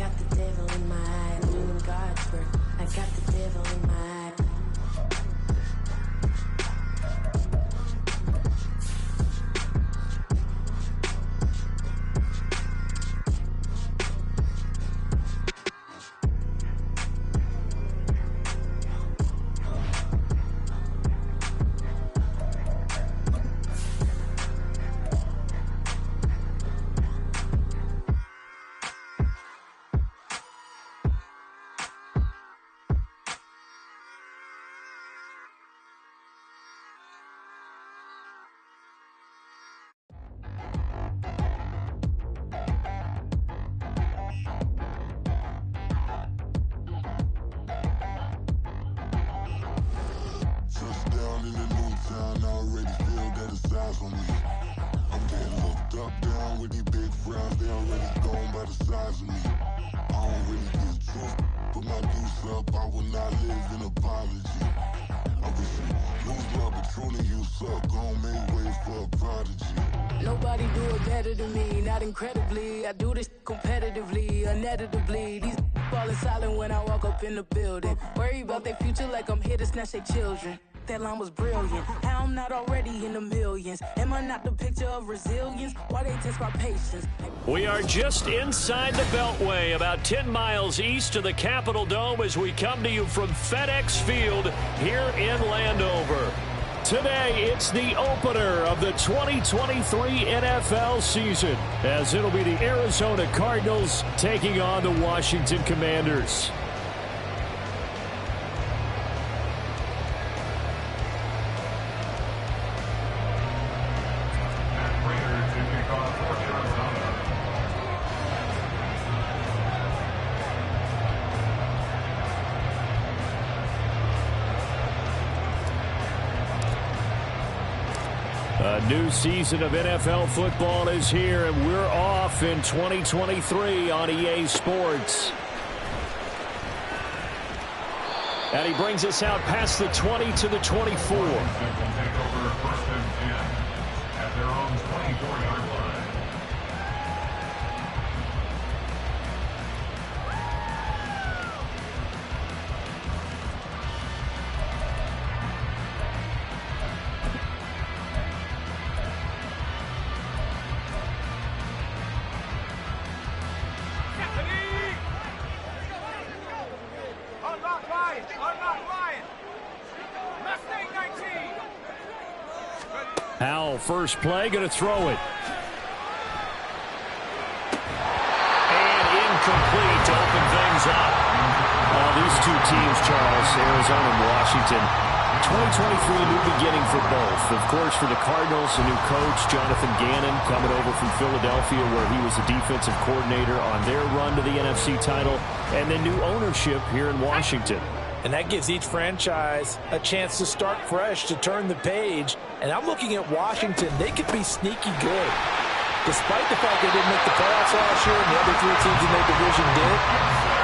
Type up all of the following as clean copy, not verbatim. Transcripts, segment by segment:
got the devil in my eye. I'm doing God's work. I got the devil in my eye. Nobody do it better than me, not incredibly. I do this competitively, uneditably. These falling silent when I walk up in the building. Worry about their future like I'm here to snatch their children. That line was brilliant. How I'm not already in the millions? Am I not the picture of resilience? Why they test my patience? We are just inside the Beltway, about 10 miles east of the Capitol Dome as we come to you from FedEx Field here in Landover. Today, it's the opener of the 2023 NFL season, as it'll be the Arizona Cardinals taking on the Washington Commanders. A new season of NFL football is here, and we're off in 2023 on EA Sports. And he brings us out past the 20 to the 24. Howell, first play, going to throw it. And incomplete to open things up. These two teams, Charles, Arizona and Washington, 2023, new beginning for both. Of course, for the Cardinals, a new coach, Jonathan Gannon, coming over from Philadelphia, where he was a defensive coordinator on their run to the NFC title, and then new ownership here in Washington. And that gives each franchise a chance to start fresh, to turn the page. And I'm looking at Washington. They could be sneaky good. Despite the fact they didn't make the playoffs last year and the other three teams in their division did,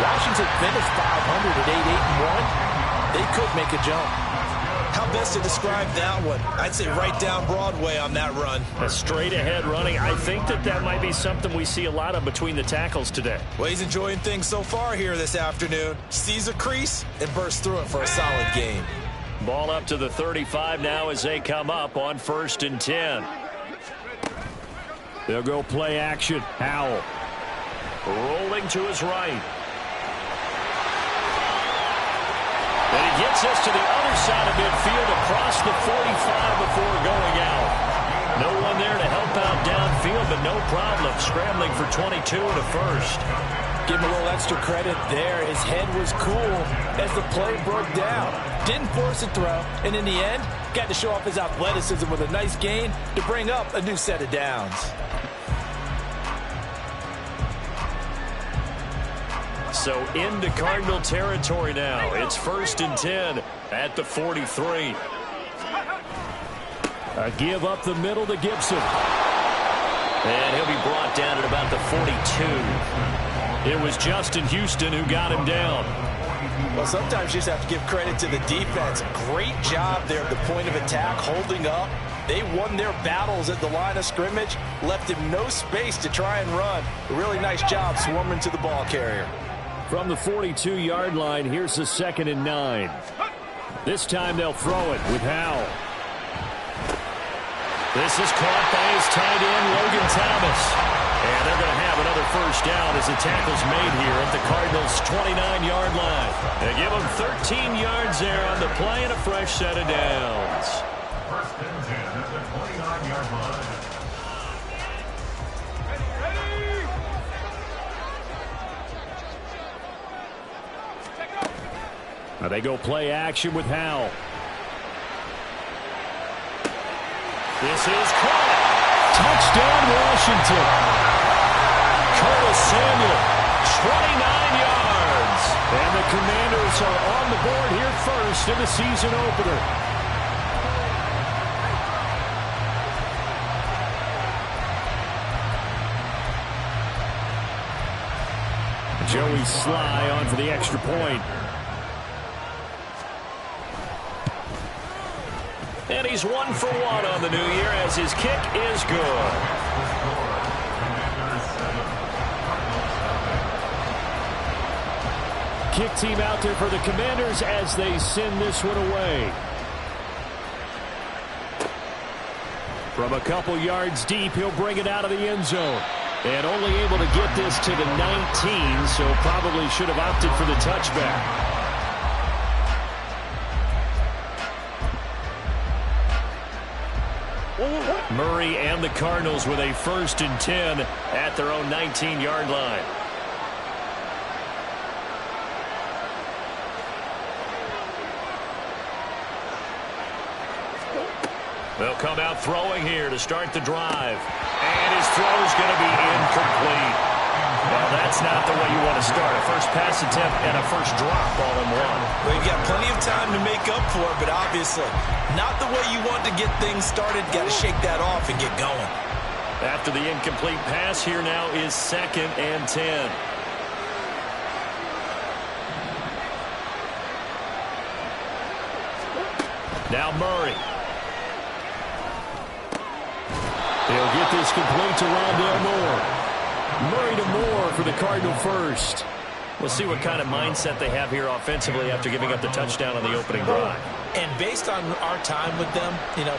Washington finished 500 at 8-1. They could make a jump. How best to describe that one? I'd say right down Broadway on that run. A straight-ahead running. I think that might be something we see a lot of between the tackles today. Well, he's enjoying things so far here this afternoon. Sees a crease and bursts through it for a solid game. Ball up to the 35 now as they come up on 1st and 10. They'll go play action. Howell rolling to his right. And he gets us to the other side of midfield across the 45 before going out. No one there to help out downfield, but no problem. Scrambling for 22 and a first. Give him a little extra credit there. His head was cool as the play broke down. Didn't force a throw, and in the end, got to show off his athleticism with a nice gain to bring up a new set of downs. So into Cardinal territory now. It's 1st and 10 at the 43. A give up the middle to Gibson. And he'll be brought down at about the 42. It was Justin Houston who got him down. Well, sometimes you just have to give credit to the defense. Great job there at the point of attack, holding up, They won their battles at the line of scrimmage, left him no space to try and run. A really nice job swarming to the ball carrier. From the 42-yard line, here's the 2nd and 9. This time they'll throw it with Howell. This is caught by his tight end, Logan Thomas. And they're going to have another first down as the tackle's made here at the Cardinals' 29-yard line. They give them 13 yards there on the play and a fresh set of downs. First and 10 at the 29-yard line. Now they go play action with Howell. This is caught. Touchdown, Washington. Curtis Samuel, 29 yards. And the Commanders are on the board here first in the season opener. Joey Sly on for the extra point. And he's 1 for 1 on the new year as his kick is good. Kick team out there for the Commanders as they send this one away. From a couple yards deep, he'll bring it out of the end zone. And only able to get this to the 19, so probably should have opted for the touchback. Murray and the Cardinals with a 1st and 10 at their own 19-yard line. They'll come out throwing here to start the drive. And his throw is going to be incomplete. Well, that's not the way you want to start. A first pass attempt and a first drop all in one. Well, you've got plenty of time to make up for it, but obviously not the way you want to get things started. Got to shake that off and get going. After the incomplete pass, here now is 2nd and 10. Now Murray. He'll get this complete to Rondale Moore. Murray to Moore for the Cardinal first. We'll see what kind of mindset they have here offensively after giving up the touchdown on the opening drive. And based on our time with them,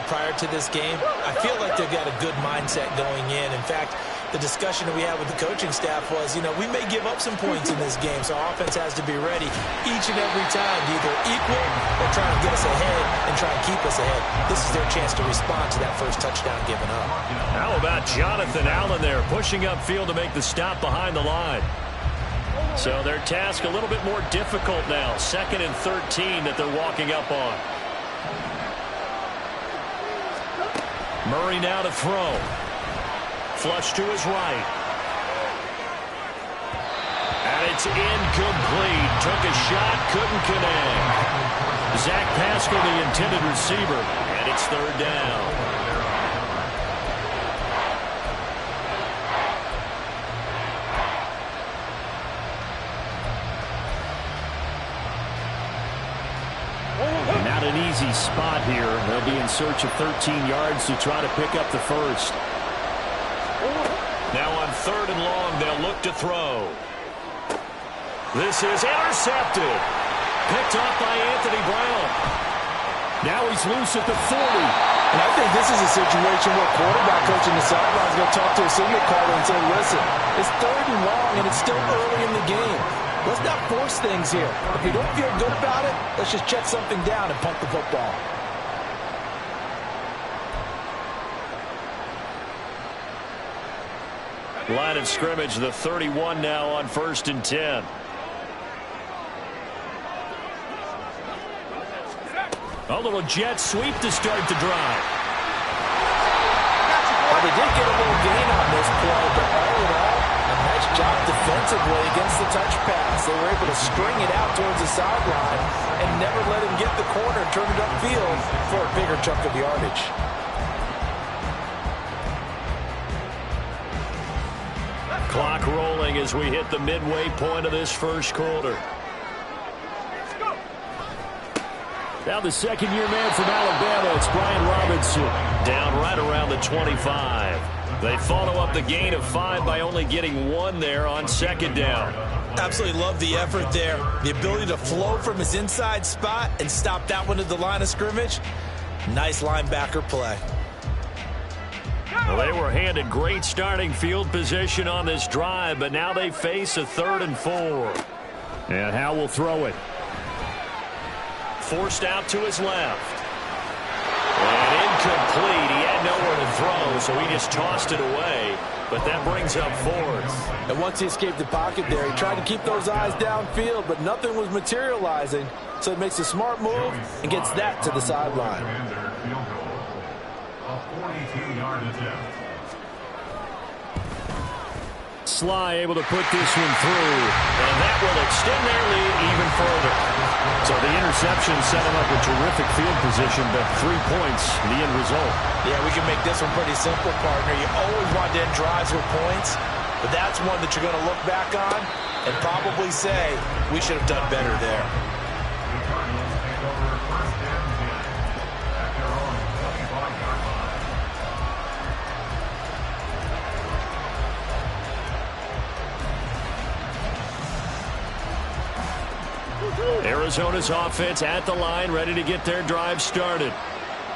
prior to this game, I feel like they've got a good mindset going in. In fact, the discussion that we had with the coaching staff was, we may give up some points in this game, so our offense has to be ready each and every time to either equal or try and get us ahead and try and keep us ahead. This is their chance to respond to that first touchdown given up. How about Jonathan Allen there pushing upfield to make the stop behind the line? So their task a little bit more difficult now. 2nd and 13 that they're walking up on. Murray now to throw. Flush to his right. And it's incomplete. Took a shot, couldn't connect. Zach Pascal, the intended receiver, and it's 3rd down. Not an easy spot here. They'll be in search of 13 yards to try to pick up the first. Now on 3rd and long, they'll look to throw. This is intercepted. Picked off by Anthony Brown. Now he's loose at the 40. And I think this is a situation where quarterback coach in the sideline is going to talk to a signal caller and say, listen, it's 3rd and long and it's still early in the game. Let's not force things here. If you don't feel good about it, let's just check something down and punt the football. Line of scrimmage, the 31 now on 1st and 10. A little jet sweep to start the drive. Well, they did get a little gain on this play, but all in all, a nice job defensively against the touch pass. They were able to string it out towards the sideline and never let him get the corner and turn it upfield for a bigger chunk of yardage. Clock rolling as we hit the midway point of this first quarter. Now the second-year man from Alabama, it's Brian Robinson. Down right around the 25. They follow up the gain of 5 by only getting 1 there on second down. Absolutely love the effort there. The ability to flow from his inside spot and stop that one at the line of scrimmage. Nice linebacker play. Well, they were handed great starting field position on this drive, but now they face a 3rd and 4. And Howell will throw it. Forced out to his left. And incomplete. He had nowhere to throw, so he just tossed it away. But that brings up 4th. And once he escaped the pocket there, he tried to keep those eyes downfield, but nothing was materializing. So he makes a smart move and gets that to the sideline. A 42-yard attempt. Sly able to put this one through, and that will extend their lead even further. So the interception set them up with terrific field position, but 3 points, the end result. Yeah, we can make this one pretty simple, partner. You always want to end drives with points, but that's one that you're going to look back on and probably say, we should have done better there. The Cardinals take over 1st and 10 at their own 25-yard line. Arizona's offense at the line, ready to get their drive started.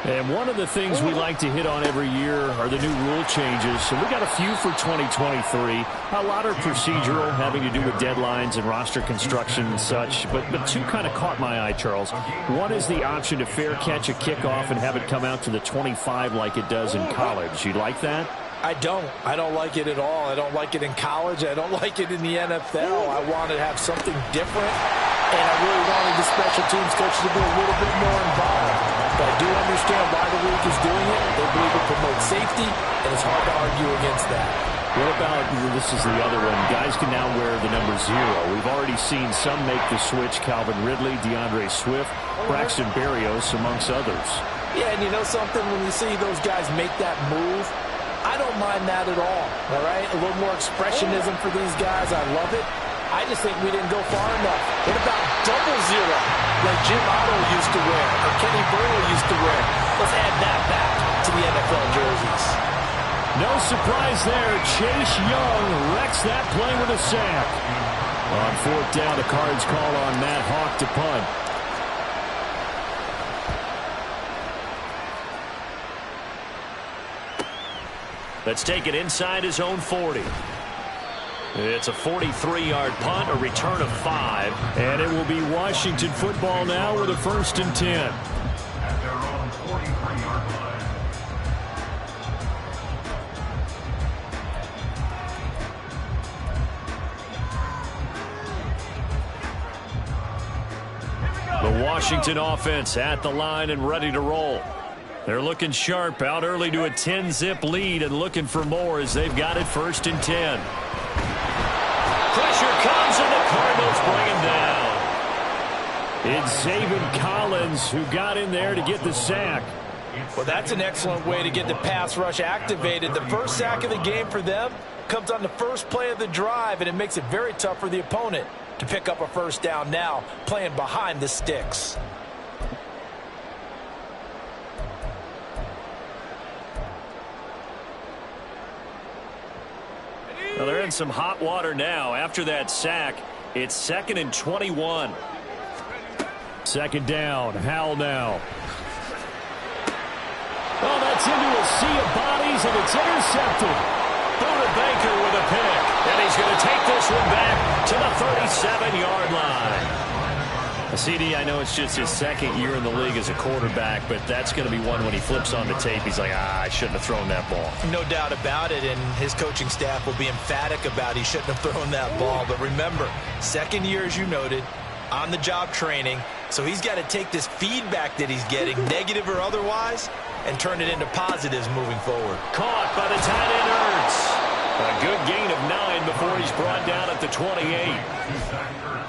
And one of the things we like to hit on every year are the new rule changes. So we got a few for 2023. A lot are procedural, having to do with deadlines and roster construction and such. But 2 kind of caught my eye, Charles. One is the option to fair catch a kickoff and have it come out to the 25 like it does in college. You like that? I don't like it at all. I don't like it in college. I don't like it in the NFL. I want to have something different, and I really wanted the special teams coach to be a little bit more involved. But I do understand why the league is doing it. They believe it promotes safety, and it's hard to argue against that. What about, this is the other one, guys can now wear the number 0. We've already seen some make the switch, Calvin Ridley, DeAndre Swift, Braxton Berrios, amongst others. Yeah, and you know something? When you see those guys make that move, I don't mind that at all right? A little more expressionism for these guys. I love it. I just think we didn't go far enough. What about double 0, like Jim Otto used to wear or Kenny Burrow used to wear? Let's add that back to the NFL jerseys. No surprise there. Chase Young wrecks that play with a sack. On 4th down, the Cards call on Matt Hawk to punt. Let's take it inside his own 40. It's a 43-yard punt, a return of 5. And it will be Washington football now with a 1st and 10. At their own 43-yard line. The Washington offense at the line and ready to roll. They're looking sharp, out early to a 10-zip lead and looking for more as they've got it 1st and 10. Pressure comes and the Cardinals bring him down. It's Zaven Collins who got in there to get the sack. Well, that's an excellent way to get the pass rush activated. The first sack of the game for them comes on the first play of the drive, and it makes it very tough for the opponent to pick up a 1st down now, playing behind the sticks. Well, they're in some hot water now. After that sack, it's 2nd and 21. 2nd down. Howell now. Oh, that's into a sea of bodies, and it's intercepted. Buda Baker with a pick. And he's going to take this one back to the 37-yard line. CD, I know it's just his 2nd year in the league as a quarterback, but that's going to be one when he flips on the tape, he's like, I shouldn't have thrown that ball. No doubt about it, and his coaching staff will be emphatic about he shouldn't have thrown that ball. But remember, 2nd year, as you noted, on-the-job training, so he's got to take this feedback that he's getting, negative or otherwise, and turn it into positives moving forward. Caught by the tight end Ertz. A good gain of 9 before he's brought down at the 28.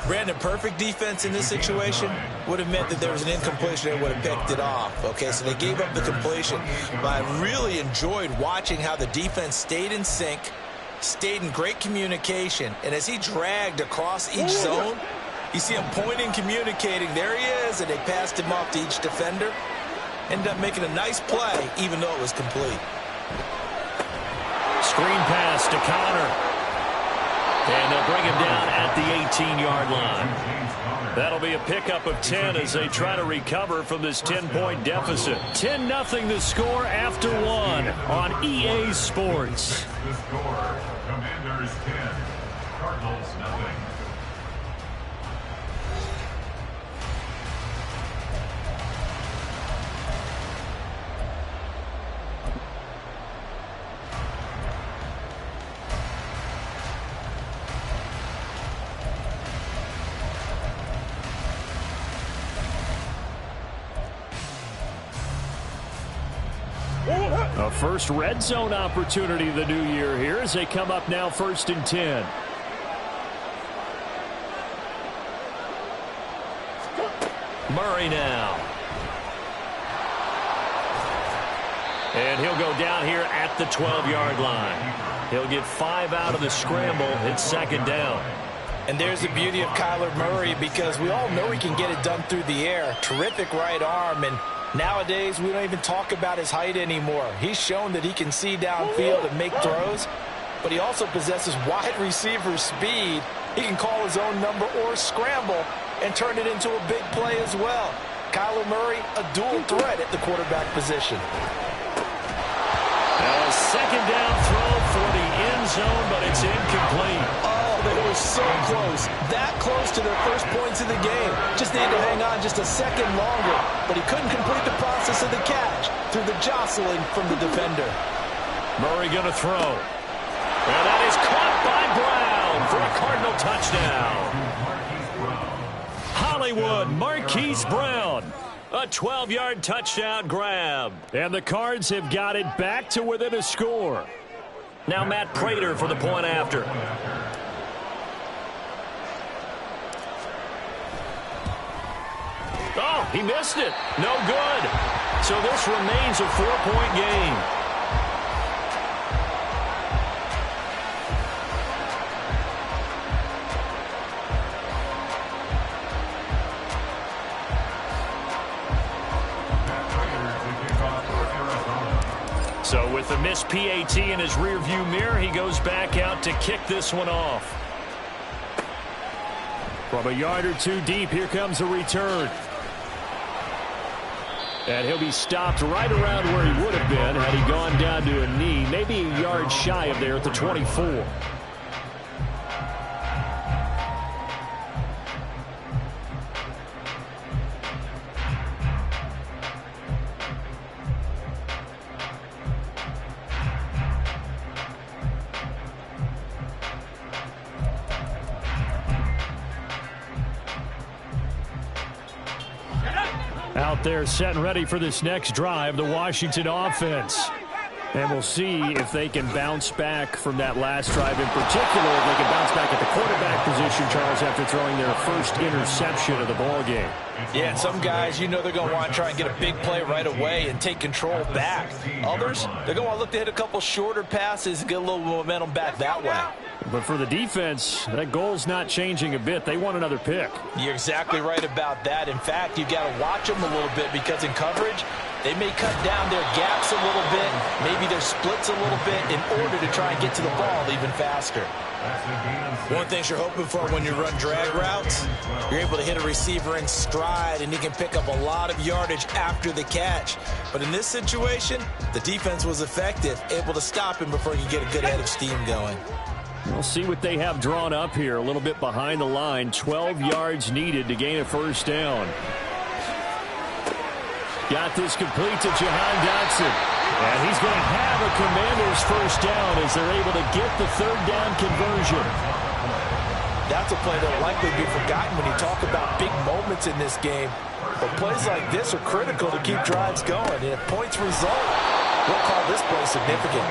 Brandon, perfect defense in this situation would have meant that there was an incompletion and would have picked it off. Okay, so they gave up the completion. But I really enjoyed watching how the defense stayed in sync, stayed in great communication, and as he dragged across each zone, You see him pointing, communicating. There he is, and they passed him off to each defender. Ended up making a nice play, even though it was complete. Screen pass to Connor. And they'll bring him down at the 18-yard line. That'll be a pickup of 10 as they try to recover from this 10-point deficit. 10-0 the score after one on EA Sports. The score, Commanders 10, Cardinals nothing. A first red zone opportunity of the new year here as they come up now 1st and 10. Murray now. And he'll go down here at the 12-yard line. He'll get 5 out of the scramble. It's 2nd down. And there's the beauty of Kyler Murray, because we all know he can get it done through the air. Terrific right arm, and nowadays we don't even talk about his height anymore. He's shown that he can see downfield and make throws, but he also possesses wide receiver speed. He can call his own number or scramble and turn it into a big play as well. Kyler Murray, a dual threat at the quarterback position. A 2nd down throw for the end zone, but it's incomplete. Oh, they were so close. That close to their first points of the game. Just needed to hang on just a second longer, but he couldn't complete the process of the catch through the jostling from the defender. Murray going to throw. And that is caught by Brown for a Cardinal touchdown. Hollywood Marquise Brown. A 12-yard touchdown grab. And the Cards have got it back to within a score. Now Matt Prater for the point after. Oh, he missed it. No good. So this remains a 4-point game. So with the missed PAT in his rearview mirror, he goes back out to kick this one off. From a yard or two deep, here comes a return. And he'll be stopped right around where he would have been had he gone down to a knee, maybe a yard shy of there at the 24. Out there set and ready for this next drive, the Washington offense. And we'll see if they can bounce back from that last drive in particular. If they can bounce back at the quarterback position, Charles, after throwing their first interception of the ball game. Yeah, and some guys, you know they're going to want to try and get a big play right away and take control back. Others, they're going to want to look to hit a couple shorter passes and get a little momentum back that way. But for the defense, that goal's not changing a bit. They want another pick. You're exactly right about that. In fact, you've got to watch them a little bit, because in coverage, they may cut down their gaps a little bit, maybe their splits a little bit, in order to try and get to the ball even faster. One thing you're hoping for when you run drag routes, you're able to hit a receiver in stride, and he can pick up a lot of yardage after the catch. But in this situation, the defense was effective, able to stop him before he could get a good head of steam going. We'll see what they have drawn up here. A little bit behind the line. 12 yards needed to gain a first down. Got this complete to Jahan Dotson. And he's going to have a Commanders first down as they're able to get the third down conversion. That's a play that will likely be forgotten when you talk about big moments in this game. But plays like this are critical to keep drives going. And if points result, we'll call this play significant.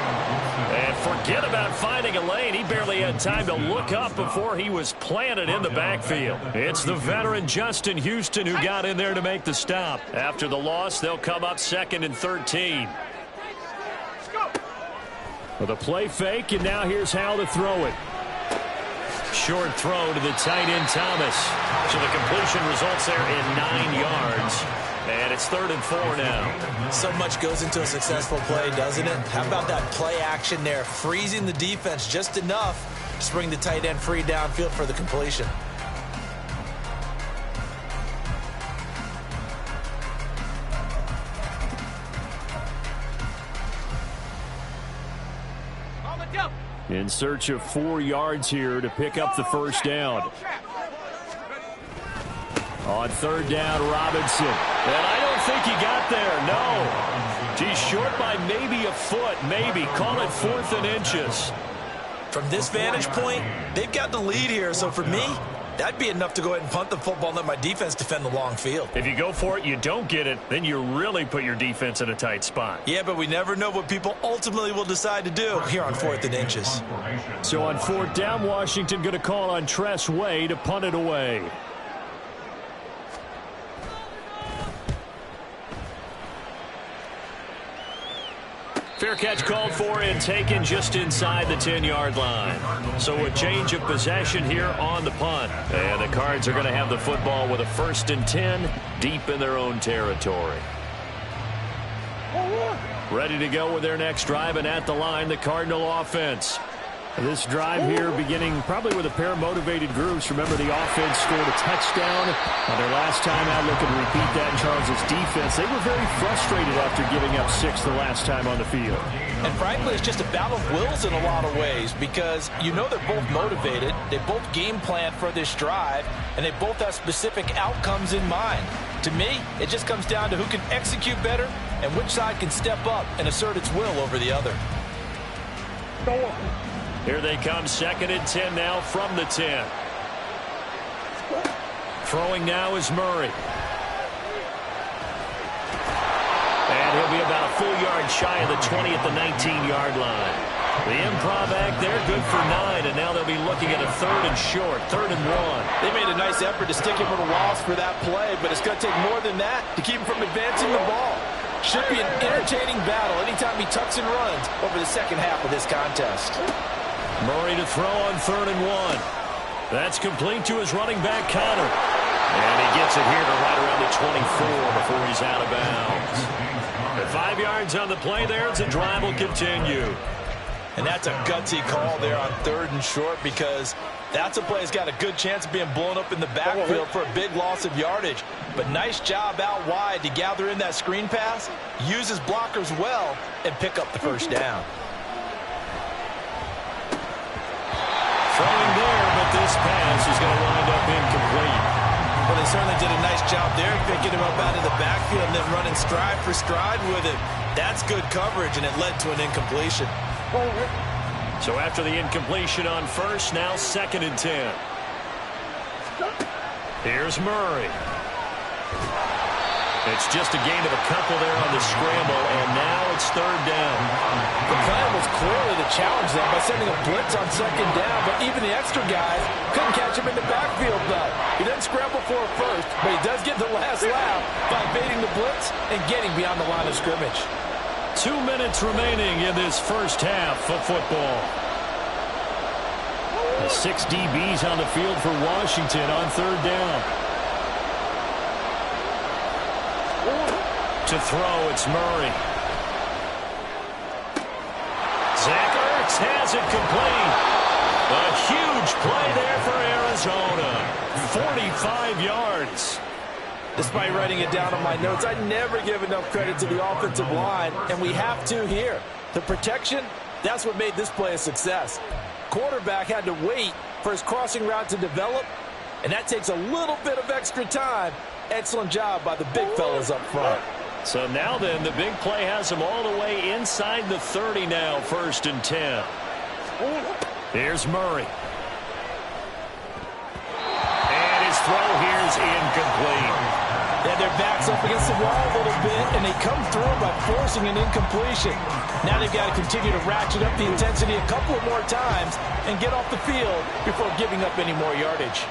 And forget about finding a lane. He barely had time to look up before he was planted in the backfield. It's the veteran Justin Houston who got in there to make the stop. After the loss, they'll come up 2nd and 13. With a play fake, and now here's how to throw it. short throw to the tight end, Thomas. So the completion results there in 9 yards. And it's 3rd and 4 now. So much goes into a successful play, doesn't it? How about that play action there, freezing the defense just enough to bring the tight end free downfield for the completion. In search of 4 yards here to pick up the first down. On 3rd down, Robinson. And I don't think he got there, no. He's short by maybe a foot, maybe. Call it 4th and inches. From this vantage point, they've got the lead here, so for me, that'd be enough to go ahead and punt the football and let my defense defend the long field. If you go for it, you don't get it, then you really put your defense in a tight spot. Yeah, but we never know what people ultimately will decide to do here on 4th and inches. So on 4th down, Washington going to call on Tress Way to punt it away. Fair catch called for and taken just inside the 10-yard line. So a change of possession here on the punt. And the Cards are going to have the football with a 1st and 10 deep in their own territory. Ready to go with their next drive, and at the line, the Cardinal offense. This drive here beginning probably with a pair of motivated groups. Remember, the offense scored a touchdown on their last time out. Looking to repeat that in Charles' defense. They were very frustrated after giving up 6 the last time on the field. And frankly, it's just a battle of wills in a lot of ways because you know they're both motivated. They both game plan for this drive, and they both have specific outcomes in mind. To me, it just comes down to who can execute better and which side can step up and assert its will over the other. Here they come, 2nd and 10 now from the 10. Throwing now is Murray. And he'll be about a full yard shy of the 20 at the 19-yard line. The improv act there, good for 9, and now they'll be looking at a 3rd and short, 3rd and 1. They made a nice effort to stick him with a loss for that play, but it's going to take more than that to keep him from advancing the ball. Should be an entertaining battle anytime he tucks and runs over the second half of this contest. Murray to throw on 3rd and 1. That's complete to his running back, Connor. And he gets it here to right around the 24 before he's out of bounds. The 5 yards on the play there as the drive will continue. And that's a gutsy call there on 3rd and short because that's a play that's got a good chance of being blown up in the backfield for a big loss of yardage. But nice job out wide to gather in that screen pass, use his blockers well, and pick up the first down. Throwing there, but this pass is going to wind up incomplete. Well, they certainly did a nice job there, picking him up out of the backfield and then running stride for stride with it. That's good coverage, and it led to an incompletion. So after the incompletion on 1st, now 2nd and 10. Here's Murray. It's just a gain of a couple there on the scramble, and now it's 3rd down. The plan was clearly to challenge them by sending a blitz on 2nd down, but even the extra guys couldn't catch him in the backfield, though. He doesn't scramble for it first, but he does get the last laugh by evading the blitz and getting beyond the line of scrimmage. 2 minutes remaining in this first half of football. The 6 DBs on the field for Washington on 3rd down. To throw, it's Murray. Zach Ertz has it complete. A huge play there for Arizona. 45 yards. Despite writing it down on my notes, I never give enough credit to the offensive line, and we have to here. The protection, that's what made this play a success. Quarterback had to wait for his crossing route to develop, and that takes a little bit of extra time. Excellent job by the big fellas up front. So now then, the big play has him all the way inside the 30 now, 1st and 10. Here's Murray. And his throw here is incomplete. They had their backs up against the wall a little bit, and they come through by forcing an incompletion. Now they've got to continue to ratchet up the intensity a couple of more times and get off the field before giving up any more yardage.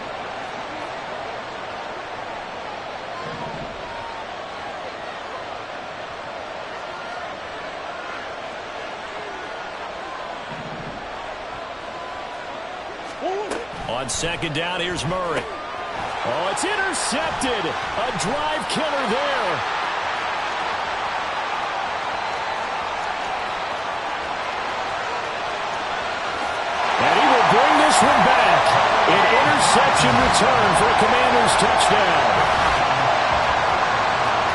On second down, here's Murray. Oh, it's intercepted. A drive killer there. And he will bring this one back. An interception return for a Commanders touchdown.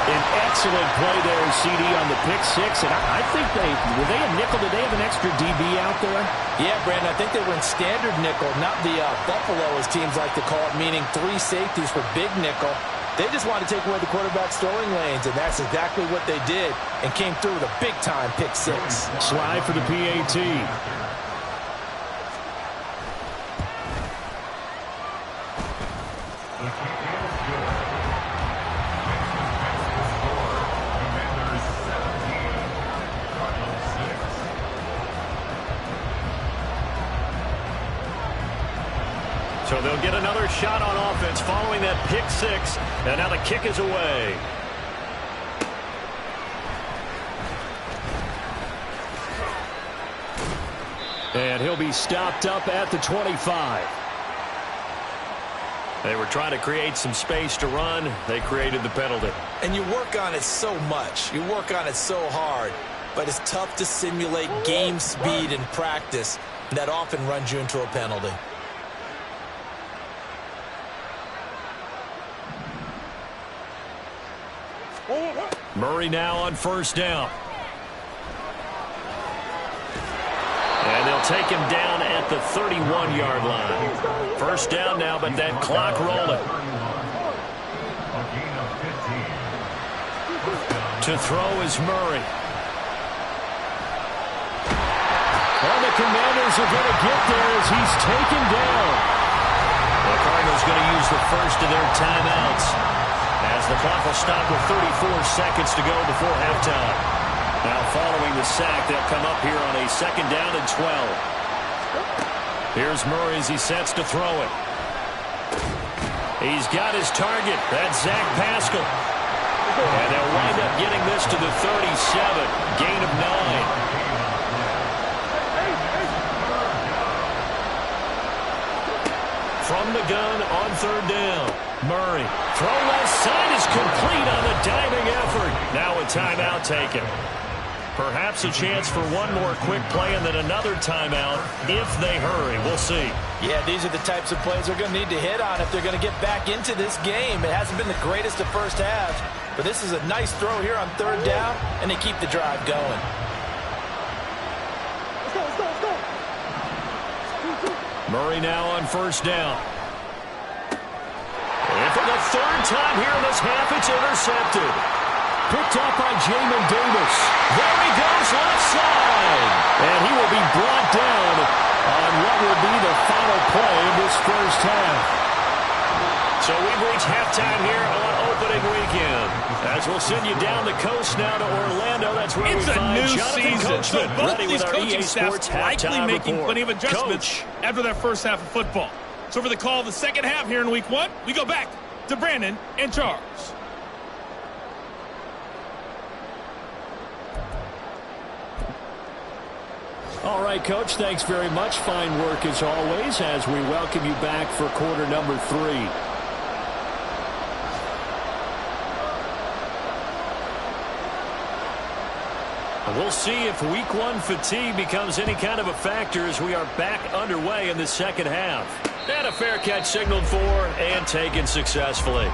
An excellent play there, CD, on the pick six. And I think were they a nickel? Did they have an extra DB out there? Yeah, Brandon, I think they were in standard nickel, not the Buffalo, as teams like to call it, meaning 3 safeties for big nickel. They just wanted to take away the quarterback's throwing lanes, and that's exactly what they did, and came through with a big-time pick six. Slide for the PAT. So they'll get another shot on offense following that pick six. And now the kick is away. And he'll be stopped up at the 25. They were trying to create some space to run. They created the penalty. And you work on it so much. You work on it so hard. But it's tough to simulate game speed in practice. And that often runs you into a penalty. Murray now on first down. And they'll take him down at the 31-yard line. First down now, but that clock rolling. To throw is Murray. Well, the Commanders are going to get there as he's taken down. The Cardinals going to use the first of their timeouts, as the clock will stop with 34 seconds to go before halftime. Now following the sack, they'll come up here on a second down and 12. Here's Murray as he sets to throw it. He's got his target. That's Zach Pascal. And they'll wind up getting this to the 37. Gain of 9. From the gun on third down. Murray. Throw left side is complete on the diving effort. Now a timeout taken. Perhaps a chance for one more quick play and then another timeout if they hurry. We'll see. Yeah, these are the types of plays they're going to need to hit on if they're going to get back into this game. It hasn't been the greatest of first halves, but this is a nice throw here on third down, and they keep the drive going. Murray now on first down. And for the third time here in this half, it's intercepted. Picked up by Jamin Davis. There he goes, left side. And he will be brought down on what will be the final play of this first half. So we've reached halftime here on opening weekend. As we'll send you down the coast now to Orlando. That's where we find Jonathan Coachman. So both ready these with our coaching EA staffs Sports likely making report. plenty of adjustments Coach. after that first half of football. So for the call of the second half here in week one, we go back to Brandon and Charles. All right, Coach, thanks very much. Fine work as always as we welcome you back for quarter number 3. We'll see if week one fatigue becomes any kind of a factor as we are back underway in the second half. And a fair catch signaled for and taken successfully.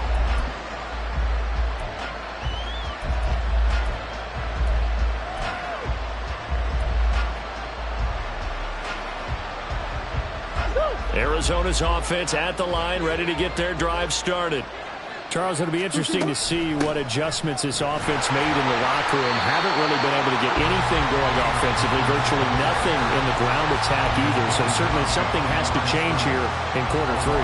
Arizona's offense at the line, ready to get their drive started. Charles, it'll be interesting to see what adjustments this offense made in the locker room. Haven't really been able to get anything going offensively, virtually nothing in the ground attack either. So certainly something has to change here in quarter 3.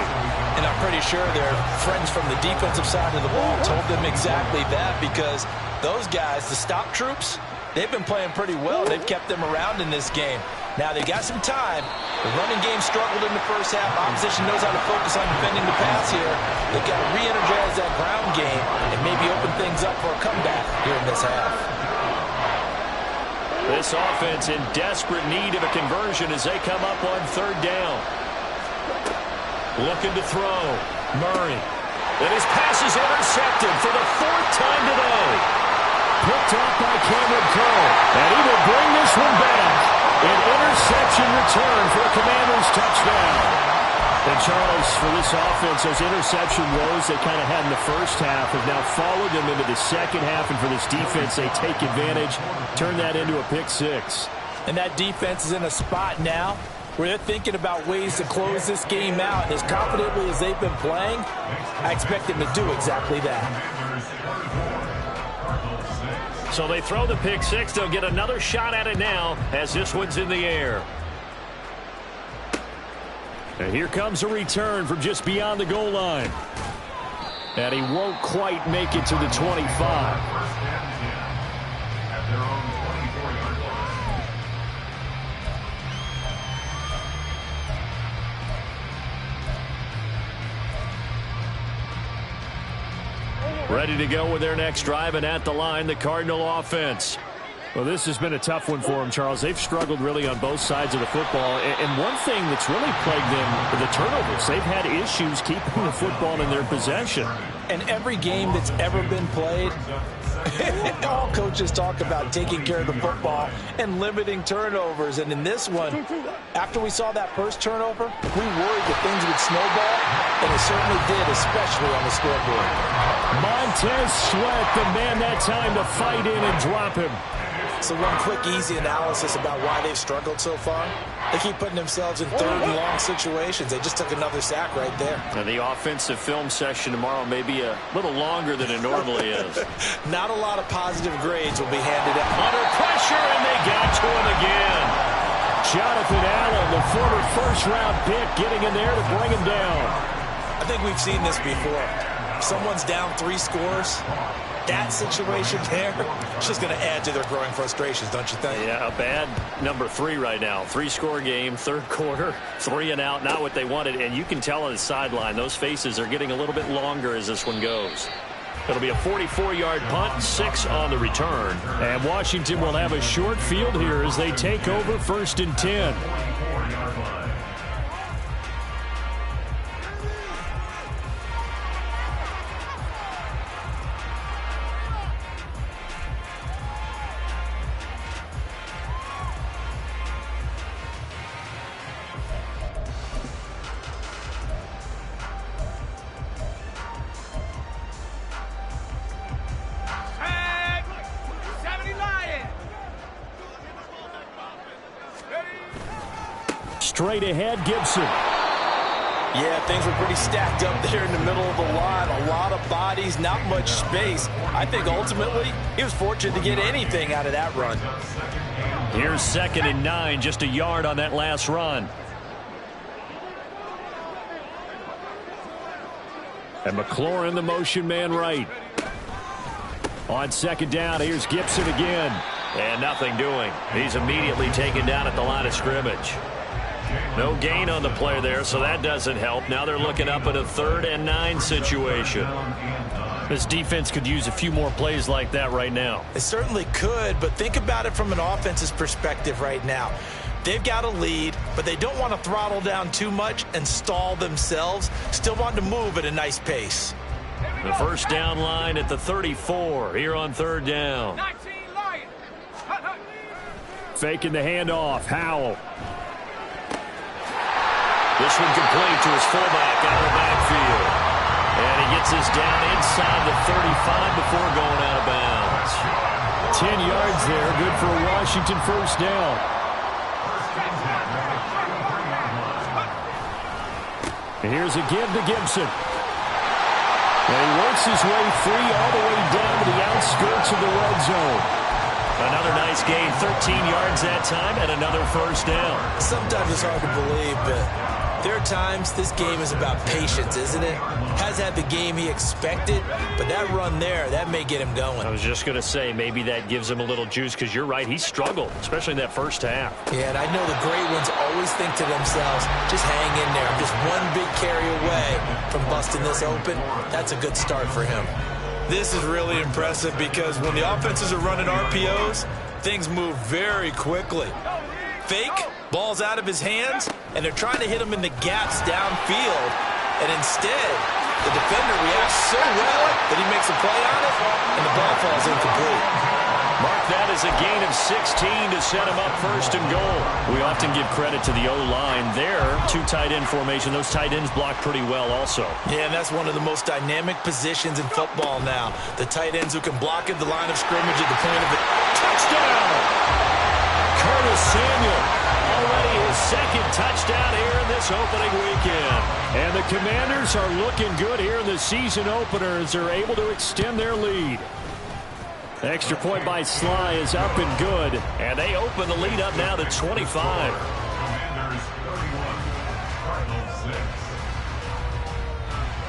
And I'm pretty sure their friends from the defensive side of the ball told them exactly that, because those guys, the stop troops, they've been playing pretty well. They've kept them around in this game. Now they've got some time. The running game struggled in the first half. Opposition knows how to focus on defending the pass here. They've got to re-energize that ground game and maybe open things up for a comeback here in this half. This offense in desperate need of a conversion as they come up on third down. Looking to throw. Murray. And his pass is intercepted for the 4th time today. Picked off by Cameron Curl. And he will bring this one back. An interception return for a Commanders touchdown. And Charles, for this offense, those interception woes they kind of had in the first half have now followed them into the second half. And for this defense, they take advantage, turn that into a pick 6. And that defense is in a spot now where they're thinking about ways to close this game out. And as confidently as they've been playing, I expect them to do exactly that. So they throw the pick 6. They'll get another shot at it now as this one's in the air. And here comes a return from just beyond the goal line. And he won't quite make it to the 25. Ready to go with their next drive, and at the line, the Cardinal offense. Well, this has been a tough one for them, Charles. They've struggled really on both sides of the football. And one thing that's really plagued them are the turnovers. They've had issues keeping the football in their possession. And every game that's ever been played, all coaches talk about taking care of the football and limiting turnovers. And in this one, after we saw that first turnover, we worried that things would snowball, and it certainly did, especially on the scoreboard. Montez Sweat, the man that time to fight in and drop him. So one quick, easy analysis about why they've struggled so far. They keep putting themselves in 3rd and long situations. They just took another sack right there. Now the offensive film session tomorrow may be a little longer than it normally is. Not a lot of positive grades will be handed out. Under pressure, and they got to him again. Jonathan Allen, the former first-round pick, getting in there to bring him down. I think we've seen this before. If someone's down 3 scores, that situation there, it's just going to add to their growing frustrations, don't you think? Yeah, a bad number 3 right now. 3-score game, 3rd quarter, 3 and out, not what they wanted. And you can tell on the sideline, those faces are getting a little bit longer as this one goes. It'll be a 44-yard punt, 6 on the return. And Washington will have a short field here as they take over 1st and 10. Straight ahead, Gibson. Yeah, things were pretty stacked up there in the middle of the line. A lot of bodies, not much space. I think ultimately he was fortunate to get anything out of that run. Here's 2nd and 9, just a yard on that last run. And McLaurin, the motion man right. On 2nd down, here's Gibson again. And nothing doing. He's immediately taken down at the line of scrimmage. No gain on the play there, so that doesn't help. Now they're looking up at a 3rd and 9 situation. This defense could use a few more plays like that right now. It certainly could, but think about it from an offense's perspective right now. They've got a lead, but they don't want to throttle down too much and stall themselves. Still want to move at a nice pace. The first down line at the 34 here on 3rd down. Faking the handoff, Howell. This one complete to his fullback out of the backfield. And he gets this down inside the 35 before going out of bounds. 10 yards there, good for a Washington first down. And here's a give to Gibson. And he works his way free all the way down to the outskirts of the red zone. Another nice gain, 13 yards that time, and another first down. Sometimes it's hard to believe, but there are times this game is about patience, isn't it? Has had the game he expected, but that run there, that may get him going. I was just going to say, maybe that gives him a little juice, because you're right, he struggled, especially in that first half. Yeah, and I know the great ones always think to themselves, just hang in there. I'm just one big carry away from busting this open. That's a good start for him. This is really impressive because when the offenses are running RPOs, things move very quickly. Fake, ball's out of his hands, and they're trying to hit him in the gaps downfield, and instead, the defender reacts so well that he makes a play on it, and the ball falls incomplete. Mark that as a gain of 16 to set him up first and goal. We often give credit to the O-line there. Two tight end formation. Those tight ends block pretty well also. Yeah, and that's one of the most dynamic positions in football now. The tight ends who can block at the line of scrimmage at the point of it. Touchdown! Curtis Samuel. Already his second touchdown here in this opening weekend. And the Commanders are looking good here in the season opener as they're able to extend their lead. Extra point by Sly is up and good. And they open the lead up now to 25. Commanders 31, Cardinals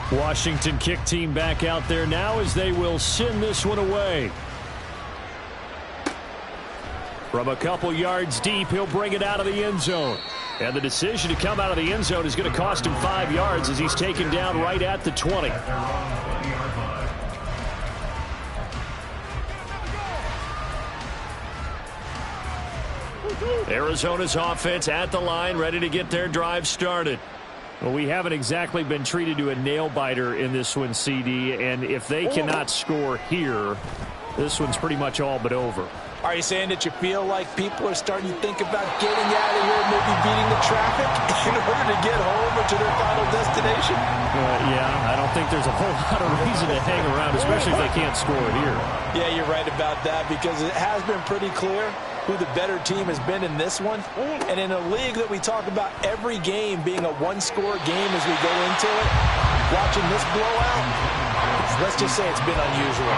6. Washington kick team back out there now as they will send this one away. From a couple yards deep, he'll bring it out of the end zone. And the decision to come out of the end zone is going to cost him 5 yards as he's taken down right at the 20. At their own 20-yard line. Arizona's offense at the line, ready to get their drive started. Well, we haven't exactly been treated to a nail-biter in this one, CD, and if they cannot score here, this one's pretty much all but over. Are you saying that you feel like people are starting to think about getting out of here, maybe beating the traffic in order to get home or to their final destination? Yeah, I don't think there's a whole lot of reason to hang around, especially if they can't score here. Yeah, you're right about that because it has been pretty clear who the better team has been in this one. And in a league that we talk about every game being a one-score game as we go into it, watching this blowout, let's just say it's been unusual.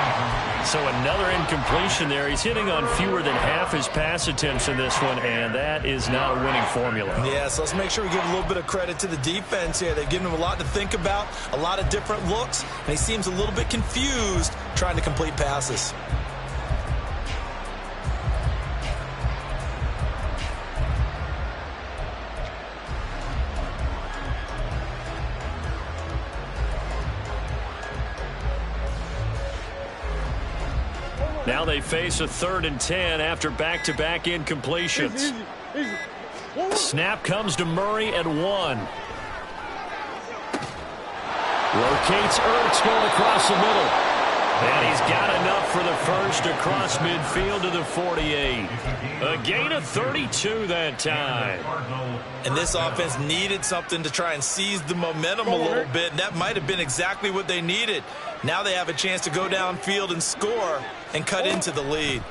So another incompletion there. He's hitting on fewer than half his pass attempts in this one, and that is not a winning formula. Yeah, so let's make sure we give a little bit of credit to the defense here. They've given him a lot to think about, a lot of different looks, and he seems a little bit confused trying to complete passes. Now they face a 3rd and 10 after back-to-back incompletions. Snap comes to Murray at 1. Rotates Ertz going across the middle. And he's got enough for the first across midfield to the 48. A gain of 32 that time. And this offense needed something to try and seize the momentum a little bit. And that might have been exactly what they needed. Now they have a chance to go downfield and score and cut into the lead.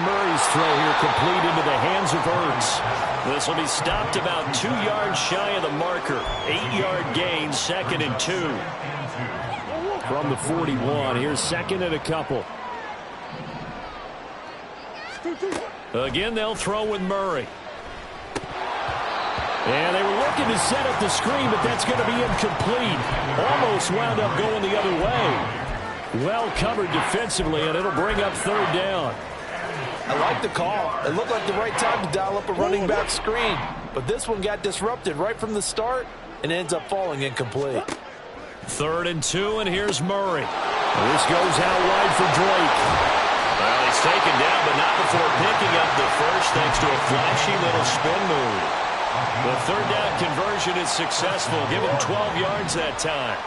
Murray's throw here complete into the hands of Ertz. This will be stopped about 2 yards shy of the marker. 8-yard gain, 2nd and 2. From the 41, here's 2nd and a couple. Again, they'll throw with Murray. And they were looking to set up the screen, but that's going to be incomplete. Almost wound up going the other way. Well covered defensively, and it'll bring up 3rd down. I like the call. It looked like the right time to dial up a running back screen. But this one got disrupted right from the start and ends up falling incomplete. 3rd and 2, and here's Murray. This goes out wide for Drake. Well, he's taken down, but not before picking up the first thanks to a flashy little spin move. The 3rd down conversion is successful. Give him 12 yards that time.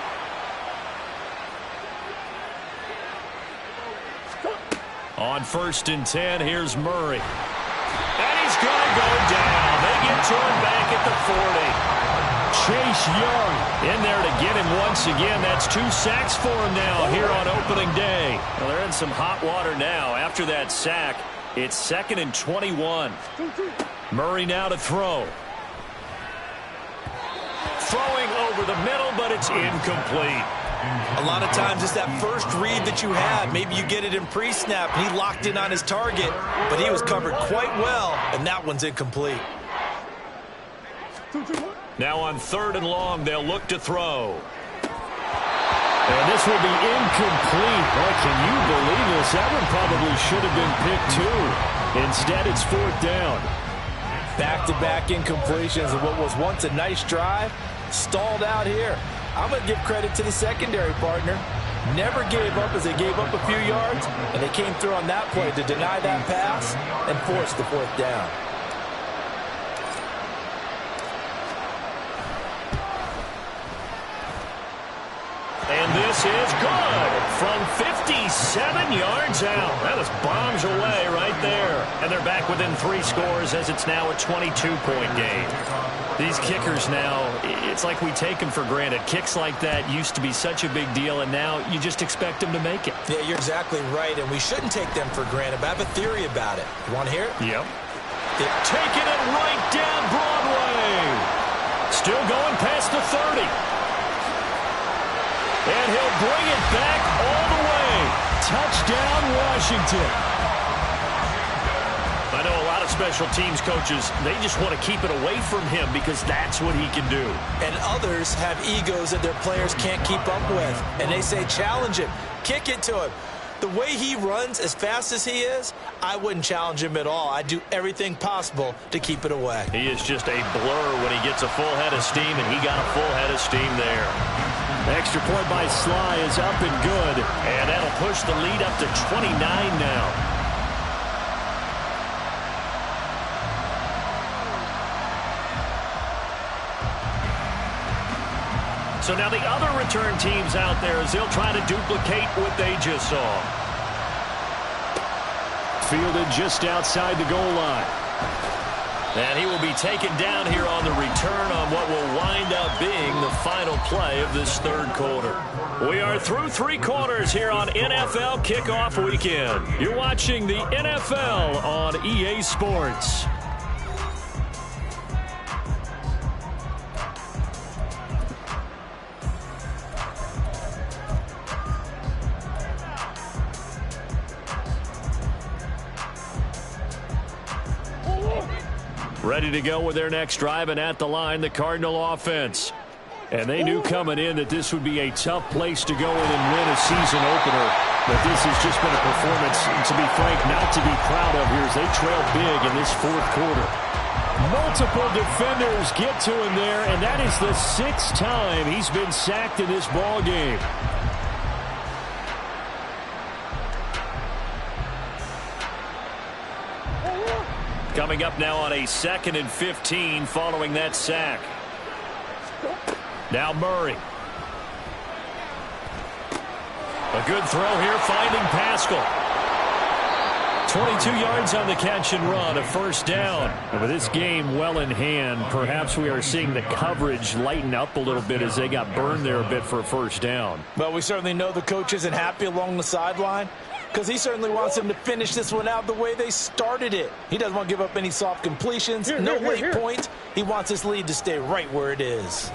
On 1st and 10, here's Murray. And he's going to go down. They get to him back at the 40. Chase Young in there to get him once again. That's 2 sacks for him now here on opening day. Well, they're in some hot water now. After that sack, it's 2nd and 21. Murray now to throw. Throwing over the middle, but it's incomplete. A lot of times it's that first read that you had. Maybe you get it in pre-snap, and he locked in on his target, but he was covered quite well, and that one's incomplete. Now on 3rd and long, they'll look to throw. And this will be incomplete. Boy, can you believe this? That one probably should have been picked too. Instead, it's 4th down. Back-to-back incompletions of what was once a nice drive, stalled out here. I'm going to give credit to the secondary partner. Never gave up as they gave up a few yards, and they came through on that play to deny that pass and force the 4th down. this is good from 57 yards out. That was bombs away right there. And they're back within 3 scores as it's now a 22-point game. These kickers now, it's like we take them for granted. Kicks like that used to be such a big deal, and now you just expect them to make it. Yeah, you're exactly right, and we shouldn't take them for granted, but I have a theory about it. You want to hear it? Yep. They're taking it right down Broadway. Still going past the 30. And he'll bring it back all the way. Touchdown, Washington. I know a lot of special teams coaches, they just want to keep it away from him because that's what he can do. And others have egos that their players can't keep up with. And they say, challenge him, kick it to him. The way he runs as fast as he is, I wouldn't challenge him at all. I'd do everything possible to keep it away. He is just a blur when he gets a full head of steam, and he got a full head of steam there. Extra point by Sly is up and good, and that'll push the lead up to 29 now. So now the other return teams out there as they'll try to duplicate what they just saw. Fielded just outside the goal line. And he will be taken down here on the return on what will wind up being the final play of this third quarter. We are through 3 quarters here on NFL Kickoff Weekend. You're watching the NFL on EA Sports. Ready to go with their next drive, and at the line, the Cardinal offense. And they knew coming in that this would be a tough place to go in and win a season opener. But this has just been a performance, to be frank, not to be proud of here as they trail big in this fourth quarter. Multiple defenders get to him there, and that is the 6th time he's been sacked in this ball game. Coming up now on a 2nd and 15 following that sack. Now Murray. A good throw here, finding Pascal. 22 yards on the catch and run, a first down. And with this game well in hand, perhaps we are seeing the coverage lighten up a little bit as they got burned there a bit for a first down. Well, we certainly know the coach isn't happy along the sideline, because he certainly wants them to finish this one out the way they started it. He doesn't want to give up any soft completions, no late points. He wants his lead to stay right where it is.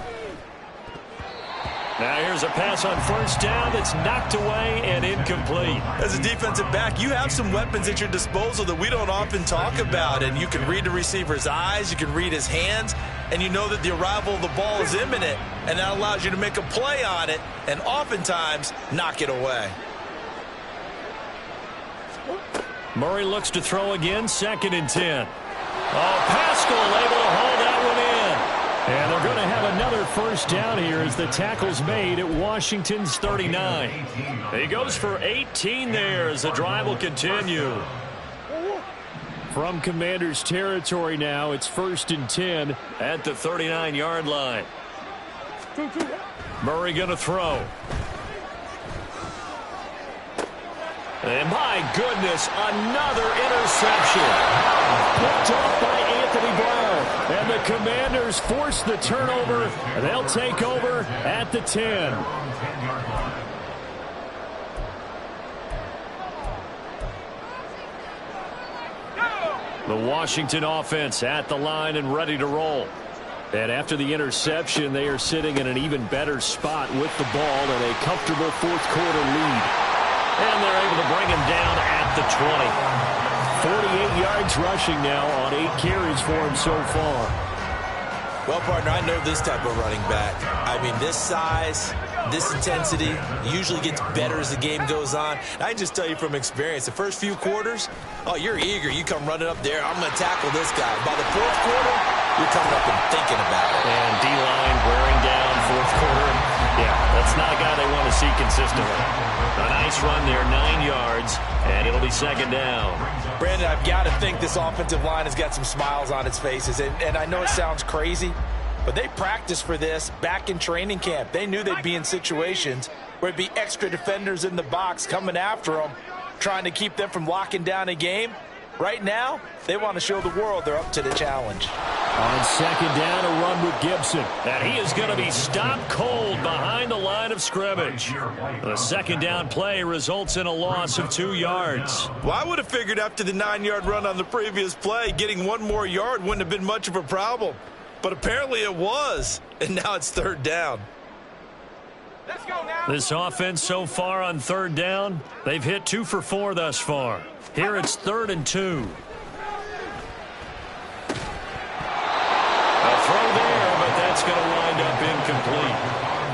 Now here's a pass on first down that's knocked away and incomplete. As a defensive back, you have some weapons at your disposal that we don't often talk about. And you can read the receiver's eyes, you can read his hands, and you know that the arrival of the ball is imminent. And that allows you to make a play on it and oftentimes knock it away. Murray looks to throw again, 2nd and 10. Oh, Pascal able to hold that one in. And they're going to have another first down here as the tackle's made at Washington's 39. He goes for 18 there as the drive will continue. From Commanders territory now, it's 1st and 10 at the 39-yard line. Murray going to throw. And my goodness, another interception. Picked off by Anthony Brown. And the Commanders force the turnover. They'll take over at the 10. The Washington offense at the line and ready to roll. And after the interception, they are sitting in an even better spot with the ball and a comfortable fourth quarter lead. And they're able to bring him down at the 20. 48 yards rushing now on 8 carries for him so far. Well, partner, I know this type of running back. I mean, this size, this intensity usually gets better as the game goes on. And I can just tell you from experience, the first few quarters, oh, you're eager. You come running up there, I'm going to tackle this guy. By the fourth quarter, you're coming up and thinking about it. And D-line wearing down fourth quarter. Yeah, that's not a guy they want to see consistently. A nice run there, 9 yards, and it'll be second down. Brandon, I've got to think this offensive line has got some smiles on its faces. And I know it sounds crazy, But they practiced for this back in training camp. They knew they'd be in situations where it'd be extra defenders in the box coming after them, trying to keep them from locking down a game. Right now, they want to show the world they're up to the challenge. On second down, a run with Gibson. And he is going to be stopped cold behind the line of scrimmage. The second down play results in a loss of 2 yards. Well, I would have figured after the 9-yard run on the previous play, getting 1 more yard wouldn't have been much of a problem. But apparently it was, and now it's third down. Let's go now. This offense so far on third down, they've hit 2 for 4 thus far. Here it's 3rd and 2. A throw there, but that's going to wind up incomplete.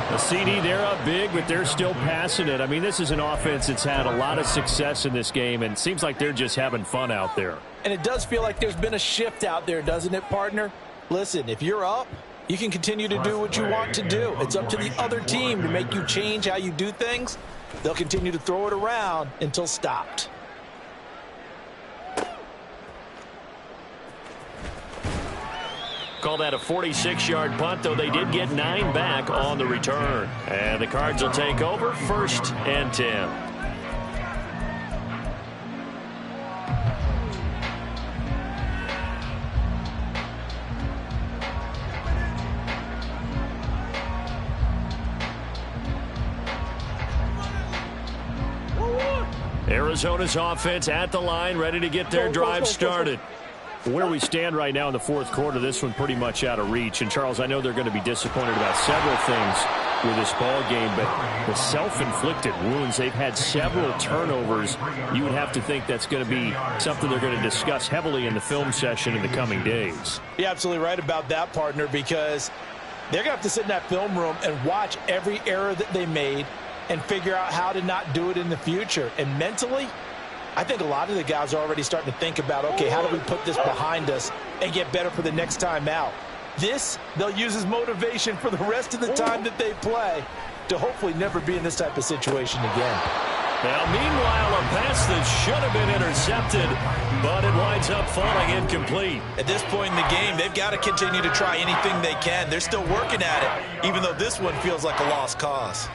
The CD, they're up big, but they're still passing it. I mean, this is an offense that's had a lot of success in this game, and it seems like they're just having fun out there. And it does feel like there's been a shift out there, doesn't it, partner? Listen, if you're up, you can continue to do what you want to do. It's up to the other team to make you change how you do things. They'll continue to throw it around until stopped. Call that a 46-yard punt, though they did get 9 back on the return. And the Cards will take over 1st and 10. Arizona's offense at the line, ready to get their drive started. Where we stand right now in the fourth quarter, this one pretty much out of reach. And, Charles, I know they're going to be disappointed about several things with this ball game, but the self-inflicted wounds, they've had several turnovers. You would have to think that's going to be something they're going to discuss heavily in the film session in the coming days. You're absolutely right about that, partner, because they're going to have to sit in that film room and watch every error that they made and figure out how to not do it in the future. And mentally, I think a lot of the guys are already starting to think about, okay, how do we put this behind us and get better for the next time out? This, they'll use as motivation for the rest of the time that they play to hopefully never be in this type of situation again. Now, meanwhile, a pass that should have been intercepted, but it winds up falling incomplete. At this point in the game, they've got to continue to try anything they can. They're still working at it, even though this one feels like a lost cause.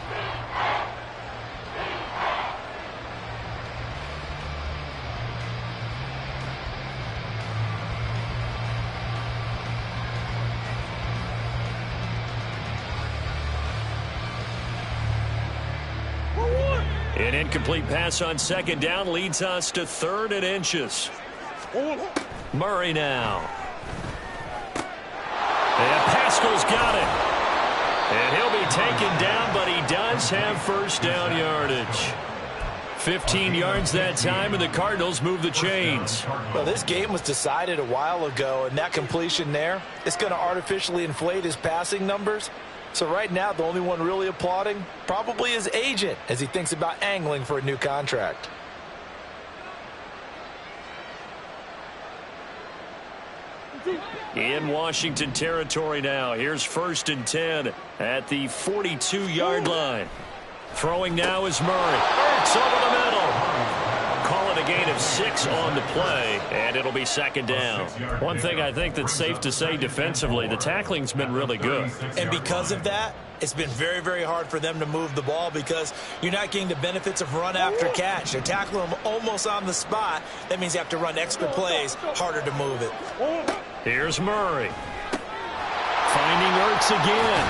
An incomplete pass on second down leads us to 3rd and inches. Murray now. And Pascal's got it. And he'll be taken down, but he does have first down yardage. 15 yards that time, and the Cardinals move the chains. Well, this game was decided a while ago, and that completion there, it's going to artificially inflate his passing numbers. So right now, the only one really applauding probably his agent as he thinks about angling for a new contract. In Washington territory now. Here's 1st and 10 at the 42-yard line. Throwing now is Murray. Ertz over the middle. Call it a gain of 6 on the play, and it'll be second down. One thing I think that's safe to say defensively, the tackling's been really good. And because of that, it's been very, very hard for them to move the ball because you're not getting the benefits of run after catch. They're tackling them almost on the spot. That means you have to run extra plays, harder to move it. Here's Murray. Finding Ertz again.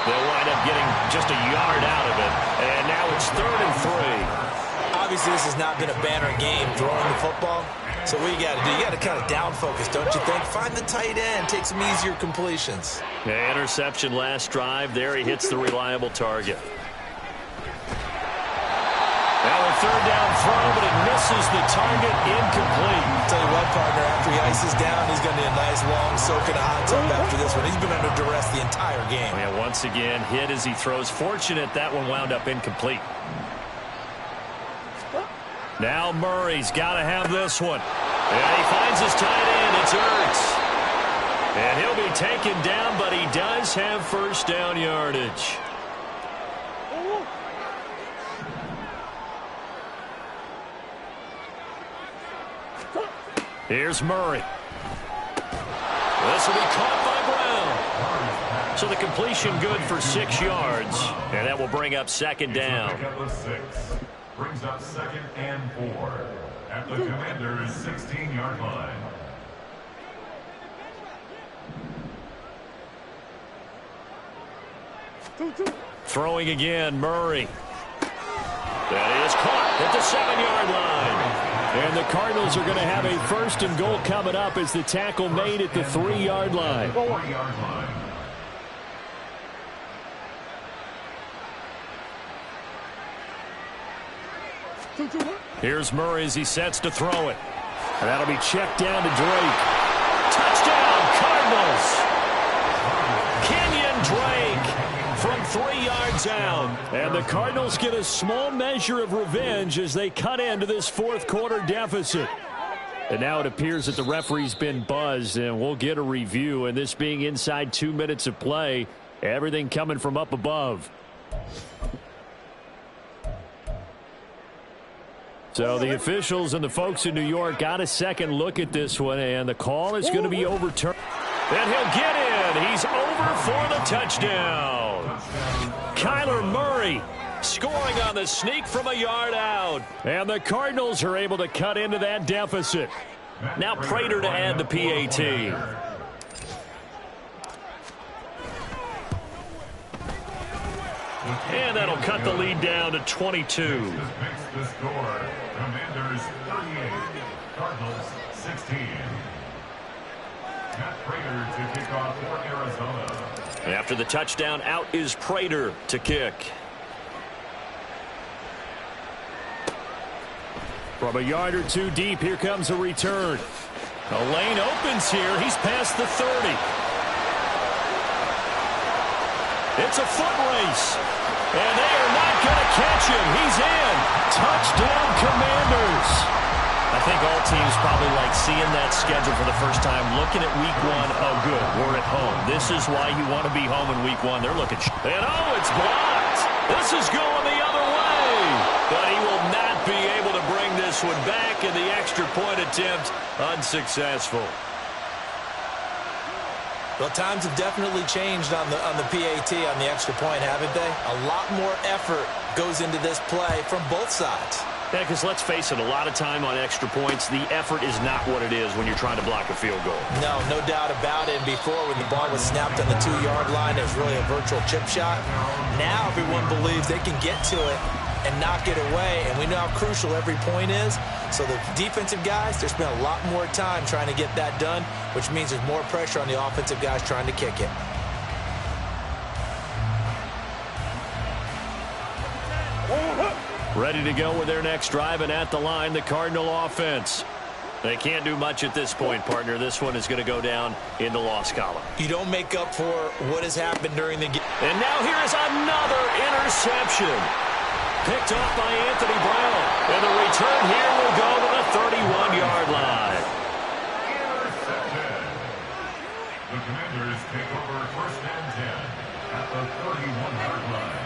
They'll wind up getting just a yard out of it. And now it's 3rd and 3. Obviously, this has not been a banner game throwing the football. So what you got to do, you got to kind of down focus, don't you think? Find the tight end, take some easier completions. The interception last drive. There he hits the reliable target. Now a 3rd down throw, but it misses the target, incomplete. I'll tell you what, partner, after he ices down, he's going to need a nice long soak in a hot tub after this one. He's been under duress the entire game. Yeah, once again, hit as he throws. Fortunate that one wound up incomplete. Now Murray's got to have this one. And he finds his tight end. It's Ertz. And he'll be taken down, but he does have first down yardage. Here's Murray. This will be caught by Brown. So the completion good for 6 yards, and that will bring up second down. Brings up 2nd and 4 at the Commander's 16-yard line. Throwing again, Murray. That is caught at the 7-yard line. And the Cardinals are going to have a 1st and goal coming up as the tackle made at the 3-yard line. 3-yard line. Here's Murray as he sets to throw it. And that'll be checked down to Drake. Touchdown, Cardinals! Kenyon Drake from 3 yards out. And the Cardinals get a small measure of revenge as they cut into this 4th quarter deficit. And now it appears that the referee's been buzzed, and we'll get a review. And this being inside 2 minutes of play, everything coming from up above. So the officials and the folks in New York got a second look at this one, and the call is going to be overturned. And he'll get in. He's over for the touchdown. Kyler Murray scoring on the sneak from a yard out. And the Cardinals are able to cut into that deficit. Now Prater to add the PAT. And that'll cut the lead down to 22. This makes the score. Commanders 38, Cardinals 16. Matt Prater to kick off for Arizona. After the touchdown, out is Prater to kick. From a yard or two deep, here comes a return. The lane opens here. He's past the 30. It's a foot race. And they are not going to catch him. He's in. Touchdown, Commanders. I think all teams probably like seeing that schedule for the first time, looking at week 1. Oh, good, we're at home. This is why you want to be home in week 1. They're looking. And oh, it's blocked. This is going the other way. But he will not be able to bring this one back, and the extra point attempt unsuccessful. Well, times have definitely changed on the PAT, on the extra point, haven't they? A lot more effort goes into this play from both sides. Yeah, because let's face it, a lot of time on extra points, the effort is not what it is when you're trying to block a field goal. No doubt about it. And before, when the ball was snapped on the 2-yard line, it was really a virtual chip shot. Now everyone believes they can get to it and knock it away, and we know how crucial every point is. So the defensive guys, there's been a lot more time trying to get that done, which means there's more pressure on the offensive guys trying to kick it. Ready to go with their next drive, and at the line, the Cardinal offense. They can't do much at this point, partner. This one is going to go down in the loss column. You don't make up for what has happened during the game. And now here is another interception. Picked off by Anthony Brown. And the return here will go to the 31-yard line. Interception. The Commanders take over 1st and 10 at the 31-yard line.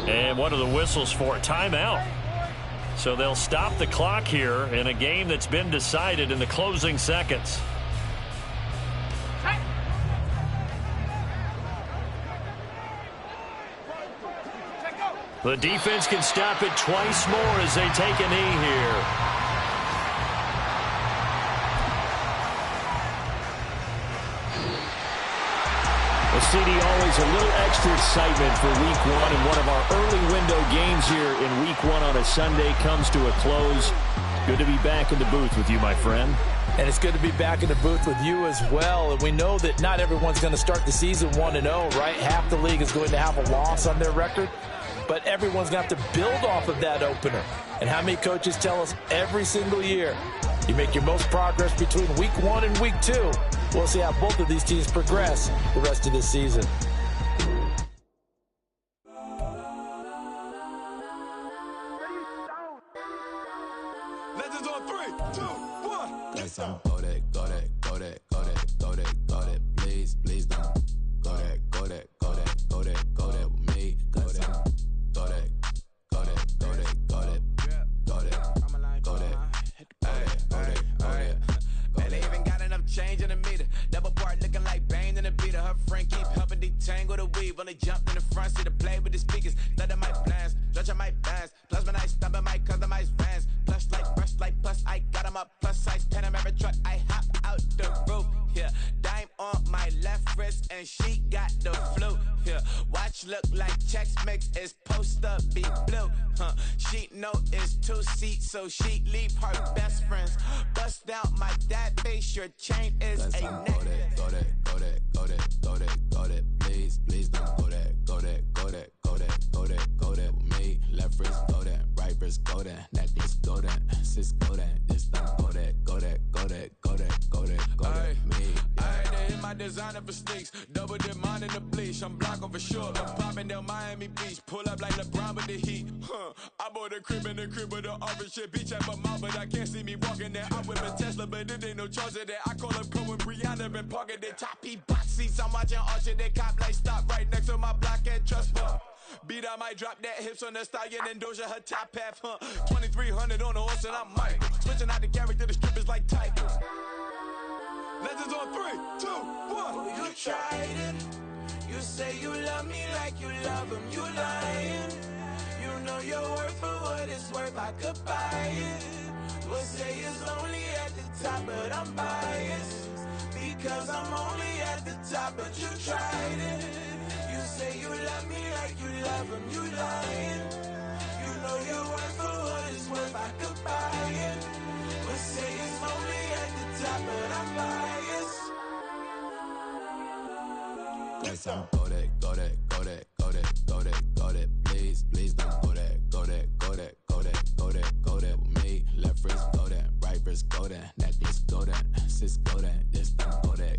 And what are the whistles for? Timeout. So they'll stop the clock here in a game that's been decided in the closing seconds. The defense can stop it twice more as they take a knee here. Well, CD, always a little extra excitement for week 1, and one of our early window games here in week 1 on a Sunday comes to a close. Good to be back in the booth with you, my friend. And it's good to be back in the booth with you as well. And we know that not everyone's going to start the season 1-0, right? Half the league is going to have a loss on their record. but everyone's going to have to build off of that opener. And how many coaches tell us every single year, you make your most progress between week 1 and week 2. We'll see how both of these teams progress the rest of this season. Legends on 3, 2, 1. Guess I'm go that. Please don't go that with me. Guess I'm go that. Man, they even got enough change in the meter. Double part looking like Bane in the beater. Her friend keep helping detangle the weave. Only jumped in the front seat to play with the speakers. Thunder might blast, judge might dance. Plus when I stumble, might customize vans. Plus like brush like plus I got them up. Plus size Panamera truck. I hop out the roof. Yeah, dime on my left wrist and she got the flu. Yeah, watch look like Chex Mix is post up be blue. She know it's 2 seats, so she leave her best friends. Bust out my dad face, your chain is a necklace. Go that. Please don't go that with me. Left wrist go that, right wrist go that, necklace go that, sis go that. This don't go that me. They hit my designer for sneaks, double dip mine in the bleach. I'm blocking for sure. I'm popping down Miami Beach, pull up like LeBron with the heat. I bought a crib in the crib with the orange shit. Beach at my mouth, but I can't see me walking there. I'm with a Tesla, but it ain't no charge of that. I call up Cohen, Brianna, been parking their top box seats. I'm watching Archer, they cop like stop right next to my block at Trust Fund. Beat, I might drop that hips on the stallion and Doja her top half, 2300 on the horse and I'm Mike. Switching out the character, the strippers like Tigers. Legends on 3, 2, 1. Oh, you tried it. You say you love me like you love him. You lying. You know your worth for what it's worth. I could buy it. We'll say it's only at the top, but I'm biased because I'm only at the top. But you tried it. You say you love me like you love him. You lying. You know your worth for what it's worth. I could buy it. We'll say it's only at the top, but I'm biased. Guess I'm go that. Please don't go that with me. Left wrist go that, right wrist go that, necklace go that, sis go that. This don't go that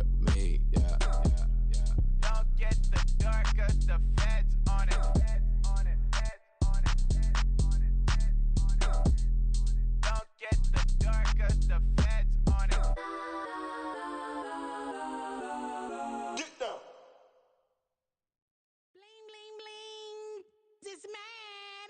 with me. Yeah. Don't get the dark, cause the feds on it. Don't get the dark, cause the feds on it. Get down. Bling, bling, bling. This mad.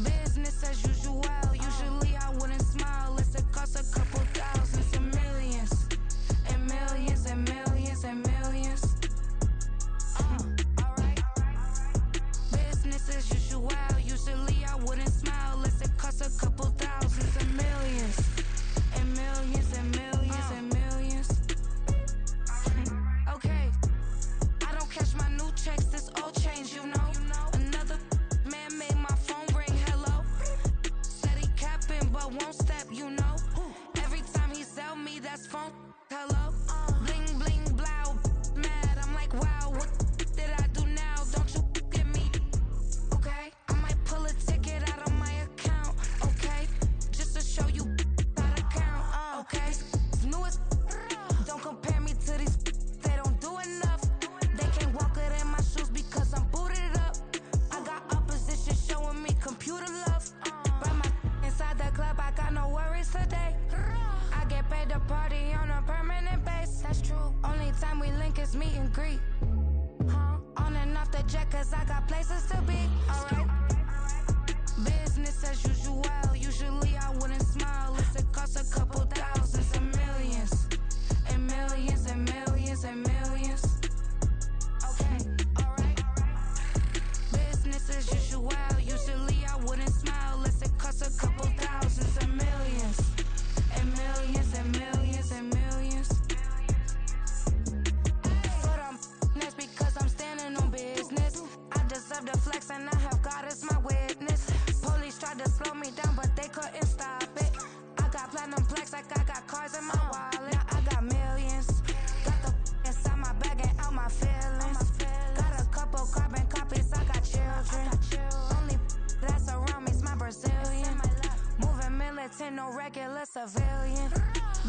Business as usual. Usually I wouldn't smile unless it costs a couple thousands and millions. And millions and millions and millions. Alright. Business as usual. Usually I wouldn't smile unless it costs a couple thousands and millions. And millions and millions and millions. Okay. I don't cash my new checks, this old change, you know. Another man made my phone ring, hello. Said he capping but won't step, you know. Every time he sell me, that's phone, hello. Bling, bling, blow, mad. I'm like, wow, what did I do now? Don't you get me? Okay, I might pull a ticket out of my account, okay? Just to show you how to count, okay? It's new as don't compare me to these they don't do enough. They can't walk it in my shoes because I'm booted up. I got opposition showing me computer love. But my inside the club, I got no worries today. I get paid to party on a permanent base. That's true. Only time we link is meet and greet. On and off the jet, cause I got places to be. Alright. Business as usual. Usually I wouldn't smile unless it costs a couple thousands and millions. And millions and millions and millions. Okay, alright. Business as usual. Usually I wouldn't smile unless it costs a couple thousands and millions. And millions and millions and millions. But I'm next because I'm standing on business. I deserve the flag. no regular civilian.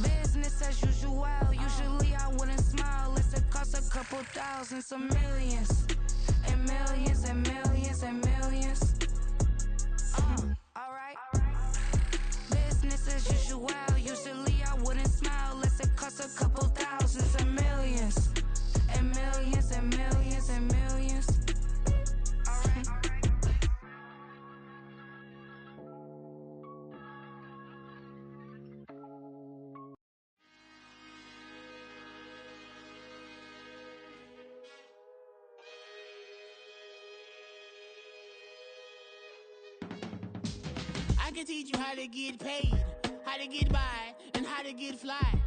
Business as usual. Usually I wouldn't smile. It costs a couple thousand, some millions. And millions and millions and millions. Alright. Business as usual. Usually I wouldn't smile. It costs a couple thousands and millions. And millions and millions and millions. I can teach you how to get paid, how to get by, and how to get fly.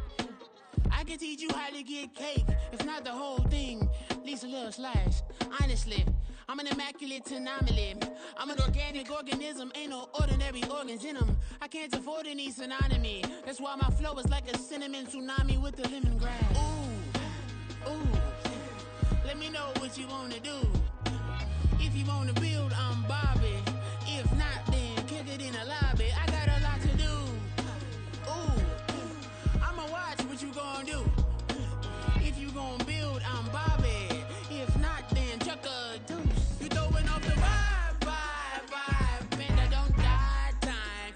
I can teach you how to get cake, if not the whole thing, at least a little slice. Honestly, I'm an immaculate anomaly. I'm an organic organism, ain't no ordinary organs in them. I can't afford any synonymy. That's why my flow is like a cinnamon tsunami with the lemongrass. Ooh, ooh, let me know what you wanna do. If you wanna build, I'm Bobby. If not, then kick it in the lobby. I got a lot to do. Ooh, I'ma watch what you gon' do. If you gon' build, I'm Bobby. If not, then chuck a deuce. You throwing off the vibe, vibe, vibe. Man, I don't die time.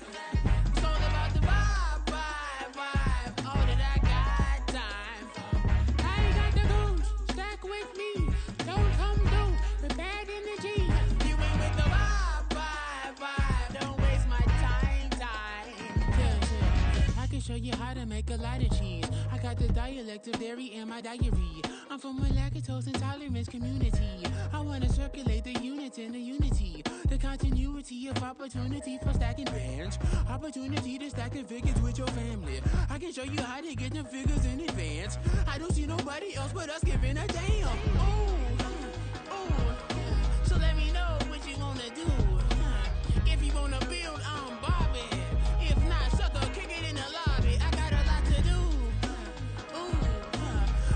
It's all about the vibe, vibe, vibe. All that I got time. I ain't got the goose. Stack with me. Don't come through with bad energy. You ain't with the vibe, vibe, vibe. Don't waste my time. Yeah. I can show you how to make a lot of cheese. I got the dialect of dairy in my diary. I'm from a lactose intolerance community. I wanna circulate the units and the unity. The continuity of opportunity for stacking bands. Opportunity to stack the figures with your family. I can show you how to get them figures in advance. I don't see nobody else but us giving a damn. Ooh, ooh. So let me know what you wanna do. If you wanna build, I'm Bobby. If not, sucker, kick it in the lobby. I got a lot to do. Ooh,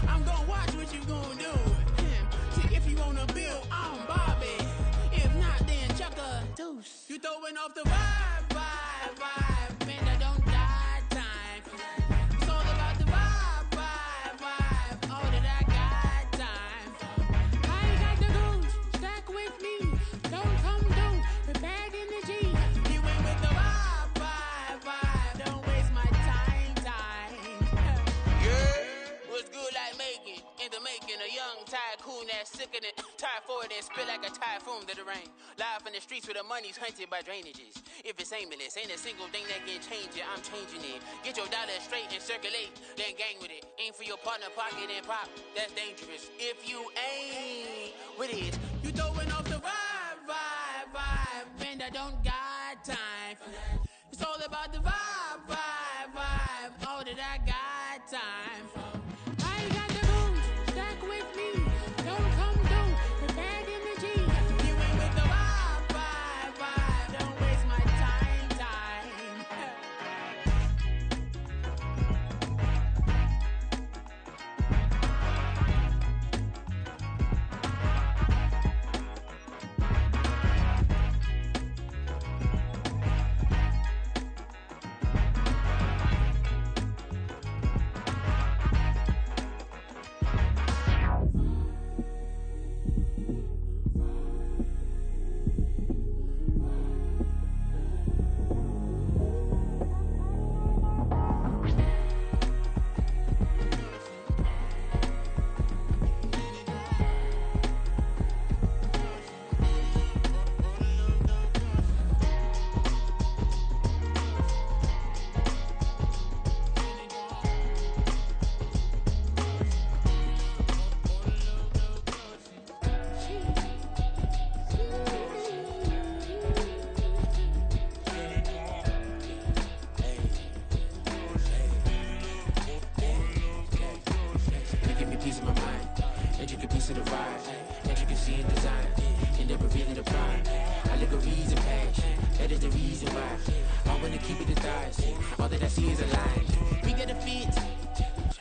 I'm gonna watch what you gonna do. See, if you wanna build, I'm Bobby. If not, then chuck a deuce. You throwing off the vibe, vibe, vibe. Man, I don't die time. It's all about the vibe, vibe, vibe. All that I got time. I ain't got the goose. Stack with me. Don't come through with bad energy. You ain't with the vibe, vibe, vibe. Don't waste my time. Yeah, what's good like making? In the making, a young tycoon that's sick of it. Tired for it and spit like a typhoon to the rain. Live in the streets where the money's hunted by drainages. If it's aimless, ain't a single thing that can change it. I'm changing it. Get your dollar straight and circulate, then gang with it. Aim for your partner, pocket and pop. That's dangerous. If you ain't with it, you throwing off the vibe, vibe, vibe. Man, I don't got time for that. It's all about the vibe, vibe, vibe. All that I got time for. I ain't got the goose. Stack with me. Don't come through with bad energy. You ain't with the vibe, vibe, vibe. Don't waste my time.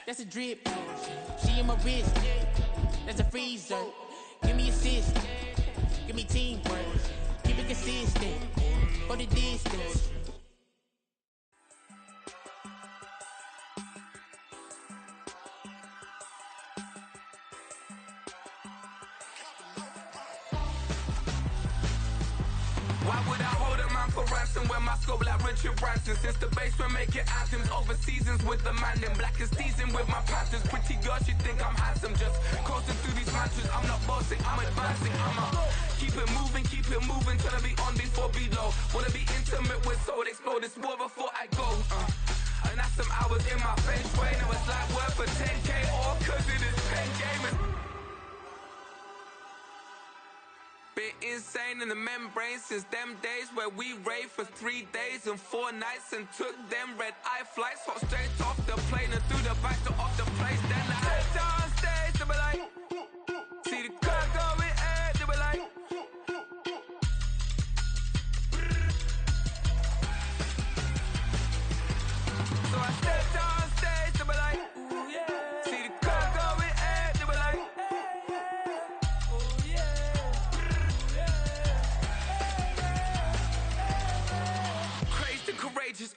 That's a drip. She in my wrist. That's a freezer. Give me assist. Give me teamwork. Keep it consistent. For the distance. down for ransom when my scope like Richard Branson. Since the basement making anthems over seasons with the man. Then black is seasoned with my Panthers. Pretty girl, she think I'm handsome. Just coasting through these mansions. I'm not bossing, I'm advancing. Keep it moving, tryna be on before below. Wanna be intimate with soul, explode this war before I go. And that's some hours in my feng shui. Now it's like work for 10K, all cause it is pen gaming. Been insane in the membrane since them days where we raved for 3 days and 4 nights and took them red eye flights. Hop straight off the plane and through the back door of the place. Then I head down stage, they be like, see the crowd going ahead, they be like. So I stepped on stage, they be like, ooh yeah. See the crowd going ahead, they be like, ooh yeah. Crazed and courageous,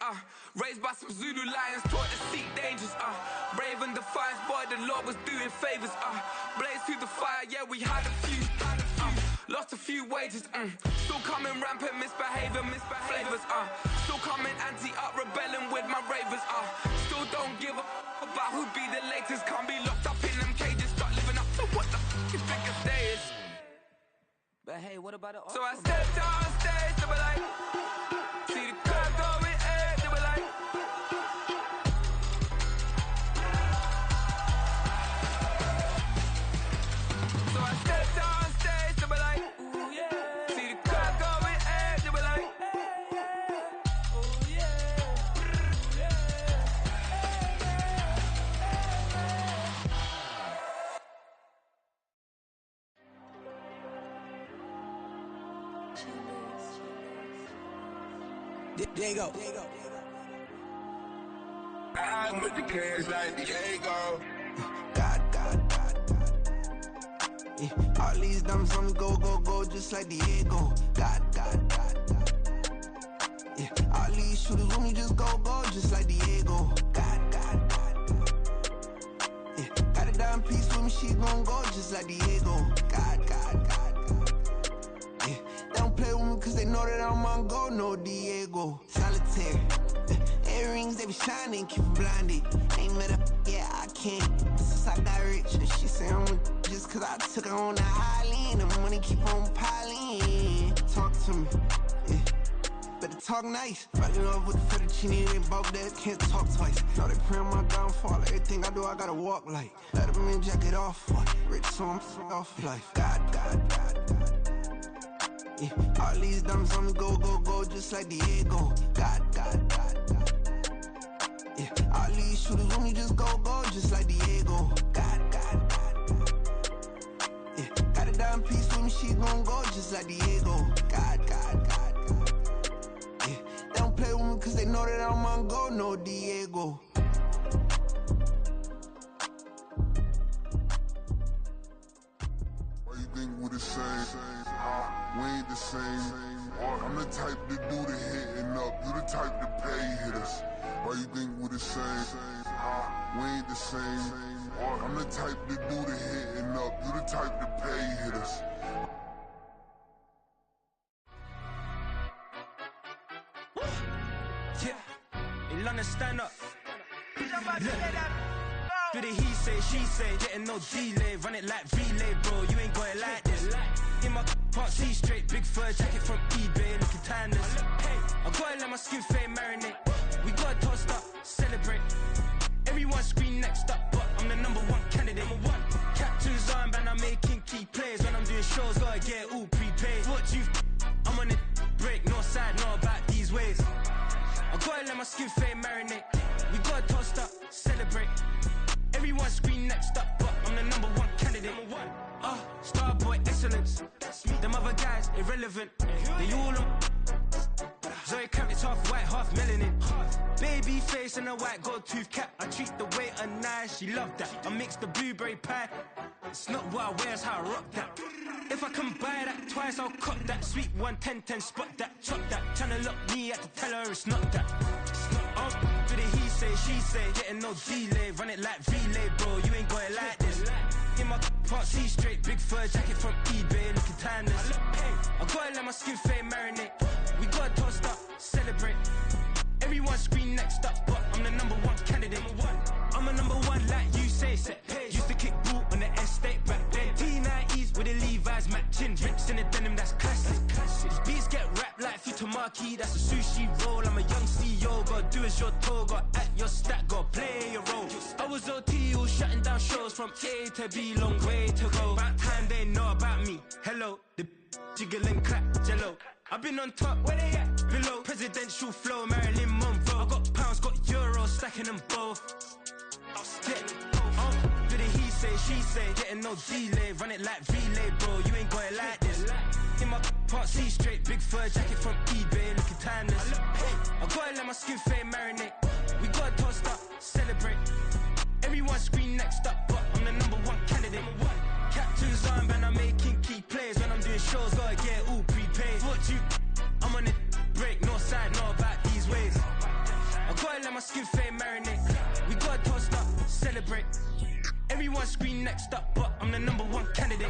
raised by some Zulu lions, taught to seek dangers, brave and defiant, boy, the Lord was doing favors, blaze through the fire, yeah, we had a few, lost a few wages, still coming rampant, misbehavior, flavors, still coming anti-up, rebelling with my ravers, still don't give a about who be the latest, can't be locked up in them cages, start living up to what the f*** is biggest day is. But hey, what about it? So I stepped on stage, they be like, see the crowd going ahead, they be like. So I stepped on stage, they be like, ooh yeah. See the crowd going ahead, they be like, ooh yeah. Diego. I'm with the cash like Diego. God. Yeah. All these dummies on me go, just like Diego. God. Yeah. All these shooters on me just go, just like Diego. God. Yeah. Got a dime piece with me, she gon' go just like Diego. God. Yeah. They don't play with me cause they know that I'm on go, no Diego. Solitaire. Earrings, they be shining, keep them blinded. Ain't met up, yeah, I can't. Since I got rich, and she say I'm just cause I took her on the island. The money keep on piling. Talk to me, yeah. Better talk nice. Fall in love with the fettuccine, they both that can't talk twice. Know they pray on my downfall, everything I do, I gotta walk like. Let them in, jacket off, rich, so I'm off life. God. Yeah. All these dummies on me go, just like Diego. God. Yeah. All these shooters on me just go, just like Diego. God. Yeah. Got a dime piece with me, she gon' go just like Diego. God. Yeah. They don't play with me cause they know that I'm on go, no Diego. Why you think we the same? We ain't the same. I'm the type to do the hitting up, you the type to pay hitters. Why you think we the same? We ain't the same. I'm the type to do the hitting up, you the type to pay hitters. Yeah, in London, stand up. Do the he say, she say, getting no delay, run it like relay, bro, you ain't got it like this. In my can't see straight, big fur jacket from eBay, looking timeless. I gotta let my skin fade marinate. We gotta toast up, celebrate. Everyone scream next up, but I'm the #1 candidate. Captain's armband, I'm making key plays. When I'm doing shows, gotta get all prepaid. What you I'm on it, break, no side, no about these ways. I gotta let my skin fade marinate. We gotta toast up, celebrate. Everyone scream next up, but I'm the #1 candidate. Starboy excellence. Them other guys irrelevant. They all on. Zoe Camp, it's half white, half melanin. Baby face and a white gold tooth cap. I treat the waiter nice, she love that. I mix the blueberry pie. It's not what I wear, it's how I rock that. If I can buy that twice, I'll cut that. Sweet 110, spot that, chop that. Tryna lock me, I have to tell her it's not that. To the he say, she say, getting no delay. Run it like relay, bro, you ain't got it like this. In my can't see straight, big fur jacket from eBay, looking timeless. I gotta let my skin fade marinate. We gotta toast up, celebrate. Everyone scream next up, but I'm the #1 candidate. I'm a #1 like you say. Used to kick boot on the estate back then. T90s with the Levi's matching. Rips in the denim, that's classic. These beats get wrapped like Futamaki, that's a sushi roll. I'm a young CEO, gotta do as you're told. Gotta act your stat, gotta play your role. I was OT, all shutting down shows from A to B, long way to go. About time they know about me. Hello, the jiggle and clap, jello. I've been on top, where they at? Below, presidential flow, Marilyn Monroe. I got pounds, got euros, stacking them both. Do the he say, she say, getting no delay. Run it like relay, bro, you ain't got it like this. In my can't see straight, big fur jacket from eBay, looking timeless. I gotta let my skin fade marinate. We gotta toast up, celebrate. Everyone scream next up, but I'm the #1 candidate. Captain's armband, I'm making key plays. When I'm doing shows, gotta get it all prepaid. What you, I'm on the break, no side, know about these ways. I gotta let my skin fade marinate. We gotta toast up, celebrate. Everyone scream next up, but I'm the #1 candidate.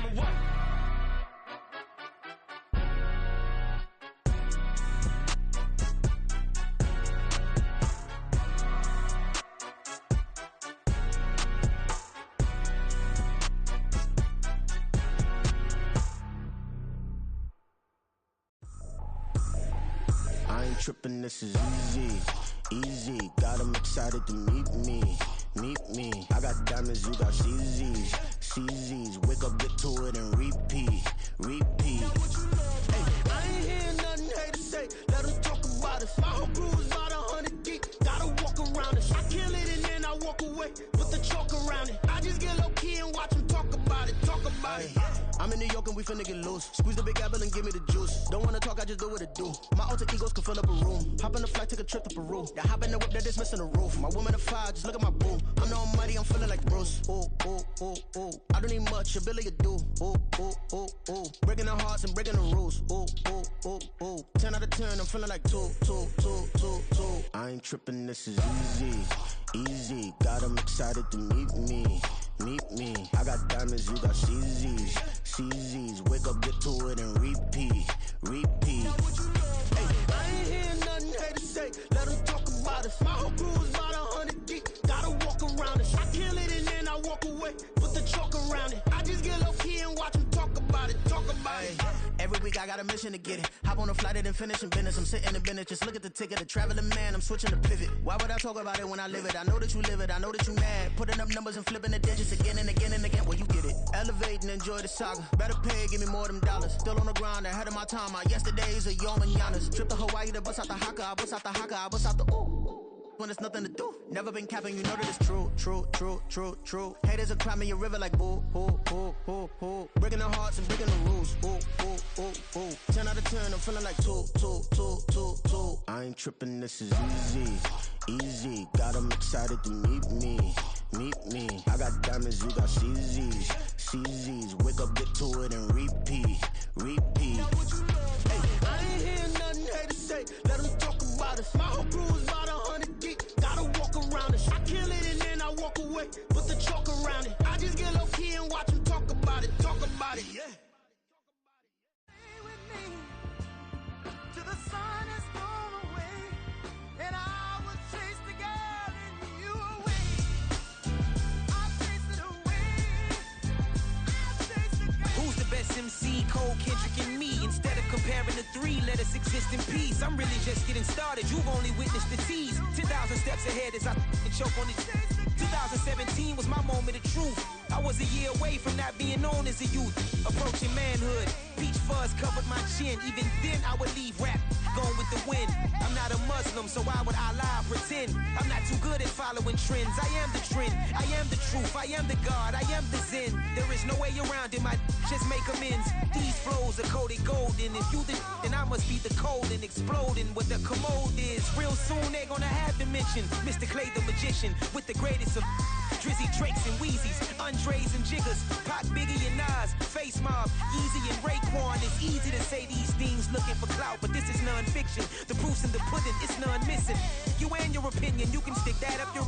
I ain't tripping, this is easy, easy. Got 'em excited to meet me, meet me. I got diamonds, you got CZs, CZs. Wake up, get to it and repeat, repeat. Hey, I ain't hearing nothing hate to say. Let 'em talk about us. My whole crew is about 100 deep. Gotta walk around it. I kill it and then I walk away. Put the chalk around it. I just get low key and watch 'em talk about it, talk about it. I'm in New York and we finna get loose. Squeeze the big apple and give me the juice. Don't wanna talk, I just do what it do. My alter egos can fill up a room. Hop in the flight, take a trip to Peru. Yeah, hop in the whip that is missing the roof. My woman a fire, just look at my boo. I'm no money, I'm feeling like Bruce. Ooh, ooh, ooh, ooh. I don't need much, ability to do. Ooh, ooh, ooh, ooh. Breaking the hearts and breaking the rules. Ooh, ooh, ooh, ooh. 10 out of 10, I'm feeling like 2, 2, 2, 2, 2. I ain't tripping, this is easy, easy. Got 'em excited to meet me, meet me. I got diamonds, you got CZs, CZs. Wake up, get to it and repeat, repeat. Hey, I ain't hearing nothing hate to say. Let 'em talk about us. My whole crew is about 100 deep. Gotta walk around it. I kill it and then I walk away. Put the chalk around it. I just get low key and watch 'em talk about it, talk about it. Every week I got a mission to get it. Hop on a flight and then finish in business. I'm sitting in business, just look at the ticket. A traveling man, I'm switching to pivot. Why would I talk about it when I live it? I know that you live it, I know that you mad. Putting up numbers and flipping the digits again and again and again. Well, you get it. Elevate and enjoy the saga. Better pay, give me more than dollars. Still on the grind, ahead of my time. My yesterdays are yo mananas. Trip to Hawaii to bust out the haka. I bust out the haka, I bust out the ooh. When there's nothing to do. Never been capping, you know that it's true, true, true, true, true. Haters are climbing your river like boo, boo, boo, boo, boo. Breaking the hearts and breaking the rules. Ooh, ooh, ooh, ooh. 10 out of 10, I'm feeling like 2, 2, 2, 2, 2. I ain't tripping, this is easy, easy. Got 'em excited to meet me, meet me. I got diamonds, you got CZs, CZs. Wake up, get to it and repeat, repeat. Hey, I ain't hearing nothing hate to say. Let 'em talk about us. My whole crew is about 100 deep. Gotta walk around it. I kill it and then I walk away. Put the chalk around it. I just get low key and watch 'em talk about it, talk about it. Yeah. Stay with me till the sun is gone away, and I will chase the girl in you away. I'll chase it away. I'll chase the girl. Who's the best MC? Cole, Kendrick, and me. Instead of comparing the three, let us exist in peace. I'm really just getting started. You've only witnessed the tease. 10,000 steps ahead as I choke on it. 2017 was my moment of truth. I was a year away from not being known as a youth. Approaching manhood. Peach fuzz covered my chin. Even then I would leave rap going with the wind. I'm not a Muslim, so why would I lie or pretend? I'm not too good at following trends. I am the trend. I am the truth. I am the God. I am the Zen. There is no way around it. My just make amends. These flows are coated golden. If you then I must be the cold and exploding what the commode is. Real soon they're gonna have to mention Mr. Clay the Magician with the greatest of Drizzy, Drakes, and Wheezies, Andres and Jiggers, Pac, Biggie, and Nas, Face Mob, Easy and Raekwon. It's easy to say these things looking for clout, but this is non-fiction. The proof's in the pudding, it's none missing. You and your opinion, you can stick that up your...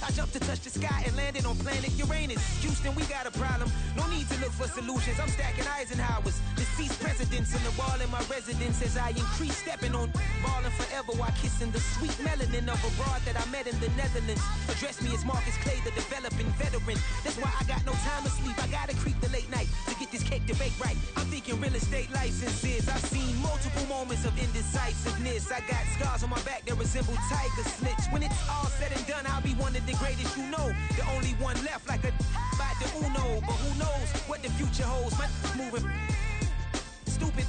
I jumped to touch the sky and landed on planet Uranus. Houston, we got a problem. No need to look for solutions. I'm stacking Eisenhowers. Deceased presidents in the wall in my residence as I increase stepping on ballin' forever while kissing the sweet melanin of a broad that I met in the Netherlands. Address me as Marcus Clay, the developing veteran. That's why I got no time to sleep. I gotta creep the late night to get this cake to bake right. I'm thinking real estate licenses. I've seen multiple moments of indecisiveness. I got scars on my back that resemble tiger slits. When it's all said and done, I'll be one of the greatest, you know. The only one left like a by the Uno. But who knows what the future holds? My moving stupid.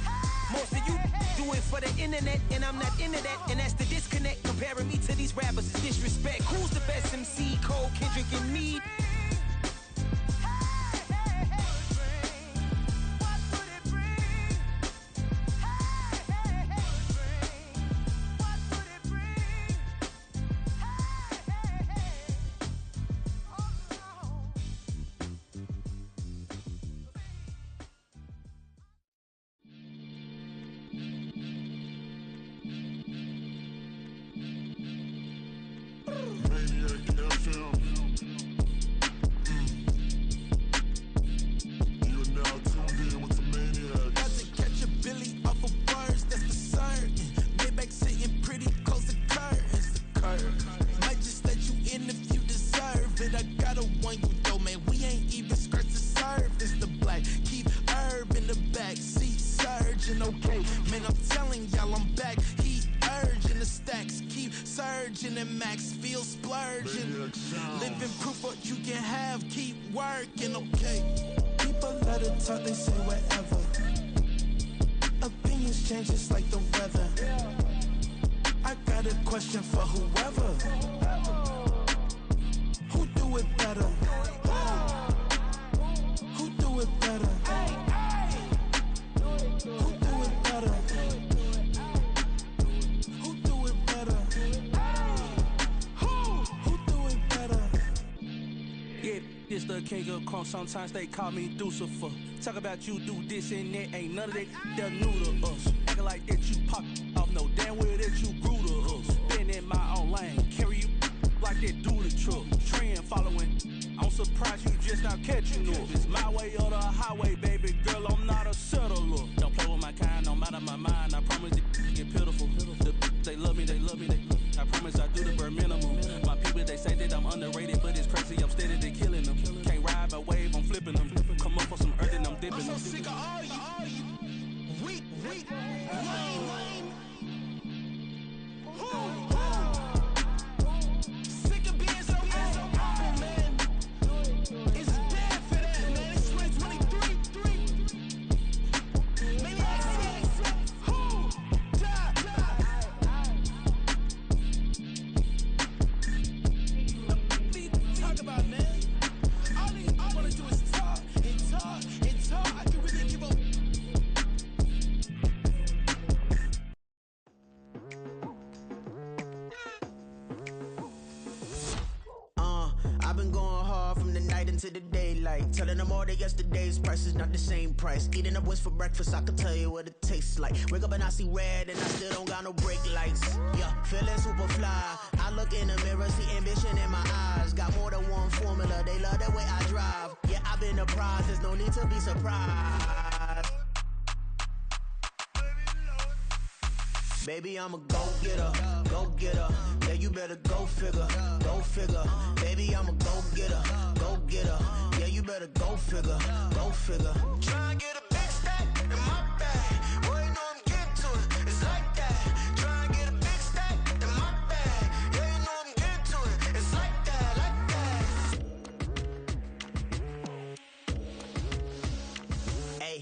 Most of you do it for the internet, and I'm not into that. And that's the disconnect. Comparing me to these rappers is disrespect. Who's the best MC? Cole, Kendrick, and me? Sometimes they call me Lucifer. Talk about you do this and that. Ain't none of that they're new to us. Acting like that you pop off. No damn well that you grew to us. Been in my own lane. Carry you like that do the truck. Trend following. I'm surprised you just not catching up. It's my way or the highway, baby girl. I'm not a settler. Don't play with my kind. No matter my mind. I promise it get pitiful. They love me. They love me. I promise I do the bare minimum. My people, they say that I'm underrated, but it's crazy. I'm steady, they killing them. Can't ride my wave, I'm flipping them. Come up for some earth and I'm dipping them. I'm so sick of all you weak, lame. Sick of being so humble, man. It's bad for that, man. It's 2023. Maybe I see who die. Talk about, man. All I wanna do is talk and talk and talk. I can really give up. I've been going hard from the night into the daylight. Telling them all that yesterday's price is not the same price. Eating up what's for breakfast, I can tell you what it tastes like. Wake up and I see red and I still don't got no brake lights. Yeah, feeling super fly. I look in the mirror, see ambition in my eyes. Got more than one formula, they love the way I drive. Yeah, I've been a prize, there's no need to be surprised. Baby, I'm a go-getter, go-getter. Yeah, you better go figure, go figure. Baby, I'm a go-getter, go-getter. Yeah, you better go figure, go figure. Try and get a big stack in my bag. Boy, you know I'm getting to it. It's like that. Try and get a big stack in my bag. Yeah, you know I'm getting to it. It's like that, like that. Hey,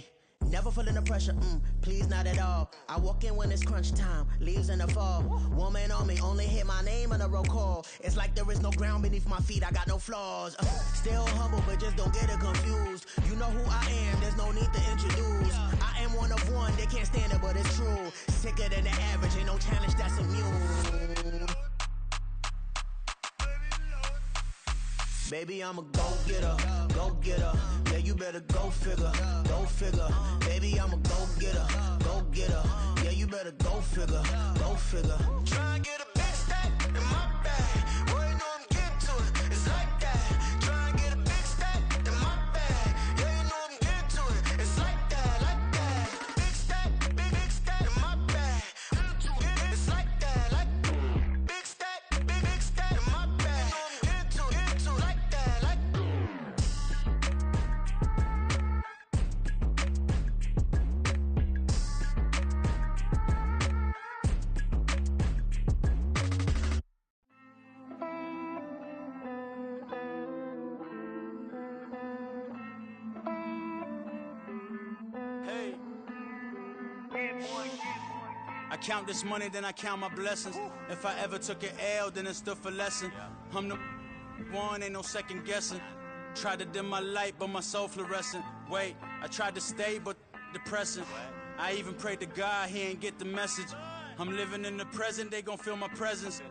never feeling the pressure, please not at all. I walk in when it's crunch time, leaves in the fall. Woman on me, only hit my name on a roll call. It's like there is no ground beneath my feet, I got no flaws. Still humble, but just don't get it confused. You know who I am, there's no need to introduce. I am one of one, they can't stand it, but it's true. Sicker than the average, ain't no challenge that's immune. Baby, I'm a go-getter, go-getter. Yeah, you better go figure, go figure. Baby, I'm a go-getter, go-getter. Yeah, you better go figure, go figure. Try and get a big stack in my I count this money, then I count my blessings. If I ever took an L, then it stood for lesson. I'm the one, ain't no second guessing. Tried to dim my light, but my soul fluorescent. Wait, I tried to stay, but depressing. I even prayed to God, he ain't get the message. I'm living in the present, they gon' feel my presence.